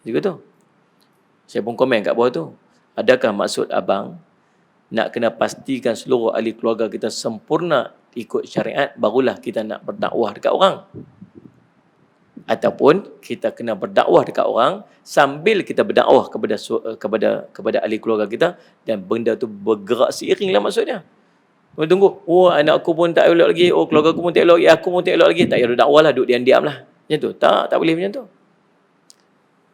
Dia kata. Saya pun komen kat bawah tu. Adakah maksud abang nak kena pastikan seluruh ahli keluarga kita sempurna ikut syariat, barulah kita nak berdakwah dekat orang? Ataupun kita kena berdakwah dekat orang sambil kita berdakwah kepada ahli keluarga kita, dan benda tu bergerak seiring lah maksudnya. Tunggu, anak aku pun tak elok lagi, keluarga aku pun tak elok lagi, aku pun tak elok lagi, tak payah dakwah lah, duduk diam-diam lah. Macam tu. Tak boleh macam tu.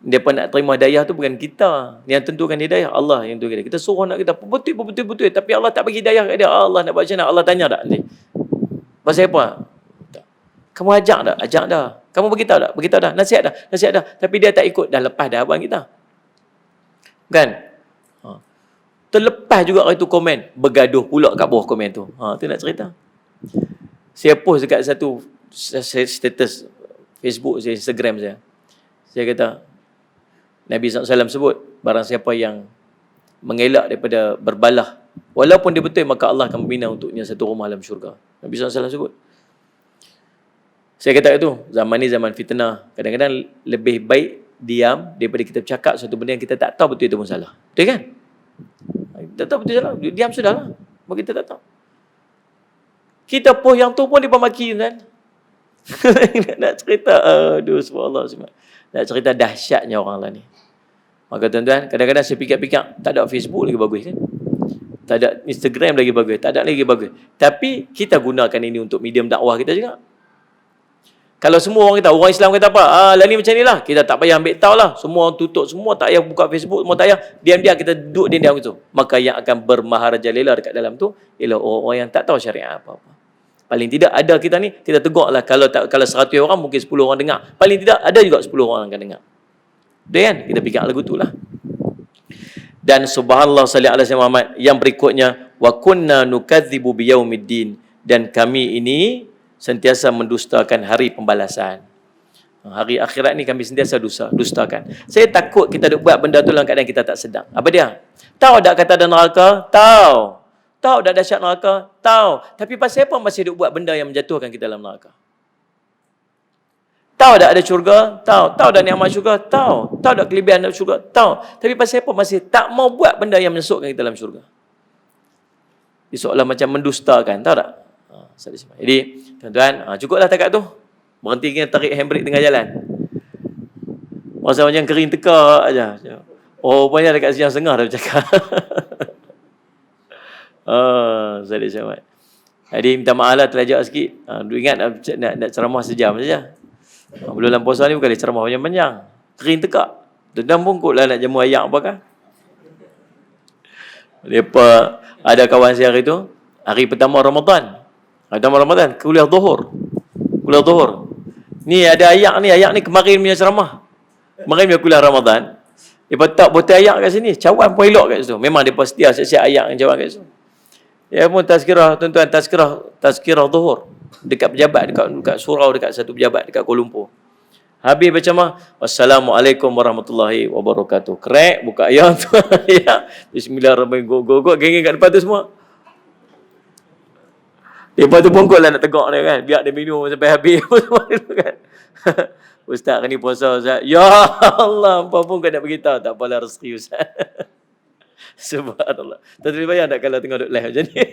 Dia pun nak terima hidayah tu bukan kita yang tentukan hidayah, Allah yang tentukan. Kita suruh nak kita betul, tapi Allah tak bagi hidayah kat dia. Allah nak buat macam mana? Allah tanya tak nanti? Pasal apa? Kamu ajak tak? Ajak dah. Kamu beritahu tak? Beritahu dah. Nasihat dah. Tapi dia tak ikut, dah lepas dah abang kita. Kan? Terlepas juga itu komen, bergaduh pula kat bawah komen tu. Tu nak cerita. Saya post dekat satu status Facebook saya, Instagram saya. Saya kata, Nabi SAW sebut, barang siapa yang mengelak daripada berbalah, walaupun dia betul, maka Allah akan membina untuknya satu rumah dalam syurga. Nabi SAW sebut. Saya kata itu, zaman ni zaman fitnah. Kadang-kadang lebih baik diam daripada kita bercakap satu benda yang kita tak tahu betul itu pun salah. Betul kan? Tak tahu betul salah. Diam sudahlah. Bagi kita tak tahu. Kita post yang tu pun dia maki kan. Nak cerita, aduh subhanallah. Nak cerita dahsyatnya orang lah ni. Maka tuan-tuan, kadang-kadang saya fikir-fikir, tak ada Facebook lagi bagus kan? Tak ada Instagram lagi bagus, tak ada lagi bagus. Tapi kita gunakan ini untuk medium dakwah kita juga. Kalau semua orang kata, orang Islam kata apa? Lah ni macam ni lah. Kita tak payah ambil tahu lah. Semua orang tutup, semua tak payah buka Facebook, semua tak payah. Diam-diam kita duduk diam-diam itu. Maka yang akan bermaharajalela dekat dalam tu ialah orang-orang yang tak tahu syariat apa-apa. Paling tidak ada kita ni, kita tegur lah. Kalau 100 orang, mungkin 10 orang dengar. Paling tidak ada juga 10 orang akan dengar. Betul kan? Kita fikir lagu tu lah. Dan subhanallah sallallahu alaihi Muhammad, yang berikutnya, wa kunna nukadzibu biyaumiddin, dan kami ini sentiasa mendustakan hari pembalasan. Hari akhirat ni kami sentiasa dustakan. Saya takut kita duk buat benda tu dalam keadaan kita tak sedar. Apa dia? Tahu tak kata ada neraka? Tahu. Tahu tak dahsyat neraka? Tahu. Tapi pasal apa masih duk buat benda yang menjatuhkan kita dalam neraka? Tahu tak ada syurga? Tahu. Tahu tak nikmat syurga? Tahu. Tahu tak kelebihan dalam syurga? Tahu. Tapi pasal apa masih tak mau buat benda yang menusukkan kita dalam syurga? Dia seolah macam mendustakan, tahu tak? Jadi, tuan-tuan, cukuplah takat tu. Berhenti kita tarik handbrake tengah jalan. Masa macam kering tekak aja. Oh, rupanya dekat siang setengah dah bercakap. Sadik Syamad. Jadi minta maaf lah terlajak sikit. Ingat nak ceramah sejam saja. Bulan puasa ni bukan dia ceramah panjang-panjang. Kering tekak. Tuan-tuan pun lah nak jamu ayak apa kan? Lepas ada kawan saya hari tu, hari pertama Ramadan. Hari pertama Ramadan, kuliah zuhur. Kuliah zuhur. Ni ada ayak ni kemarin punya ceramah. Kemarin punya kuliah Ramadan. Lepas tak botol ayak kat sini, cawan pun elok kat situ. Memang dia setia siap-siap ayak yang cawan kat situ. Ya pun tazkirah, tuan-tuan, tazkirah zuhur. Dekat pejabat, dekat surau, dekat satu pejabat, dekat Kuala Lumpur. Habis baca mah, Wassalamualaikum warahmatullahi wabarakatuh. Krek, buka ayat tu. Ya. Bismillahirrahmanirrahim. Gogok, geng kat depan tu semua. Lepas tu bongkok lah nak tegak dia kan. Biar dia minum sampai habis. Kan. Ustaz ni puasa Ustaz. Ya Allah, apa pun kau nak beritahu. Tak apalah rezeki Ustaz. Subhanallah. Tak boleh bayar tak kalau tengok duduk live macam ni.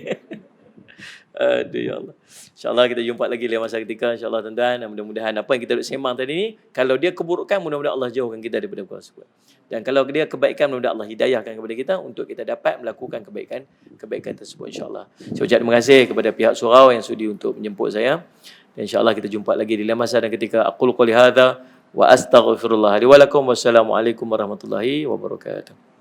Aduh ya Allah. InsyaAllah kita jumpa lagi dalam masa ketika. InsyaAllah tuan-tuan. Mudah-mudahan apa yang kita duduk sembang tadi ni. Kalau dia keburukan, mudah-mudahan Allah jauhkan kita daripada perkara tersebut. Dan kalau dia kebaikan, mudah-mudahan Allah hidayahkan kepada kita untuk kita dapat melakukan kebaikan tersebut insyaAllah. Saya ucap terima kasih kepada pihak surau yang sudi untuk menjemput saya. Dan insyaAllah kita jumpa lagi di dalam masa dan ketika. Aqul qouli hadza wa astaghfirullah li wa lakum. Wassalamualaikum warahmatullahi wabarakatuh.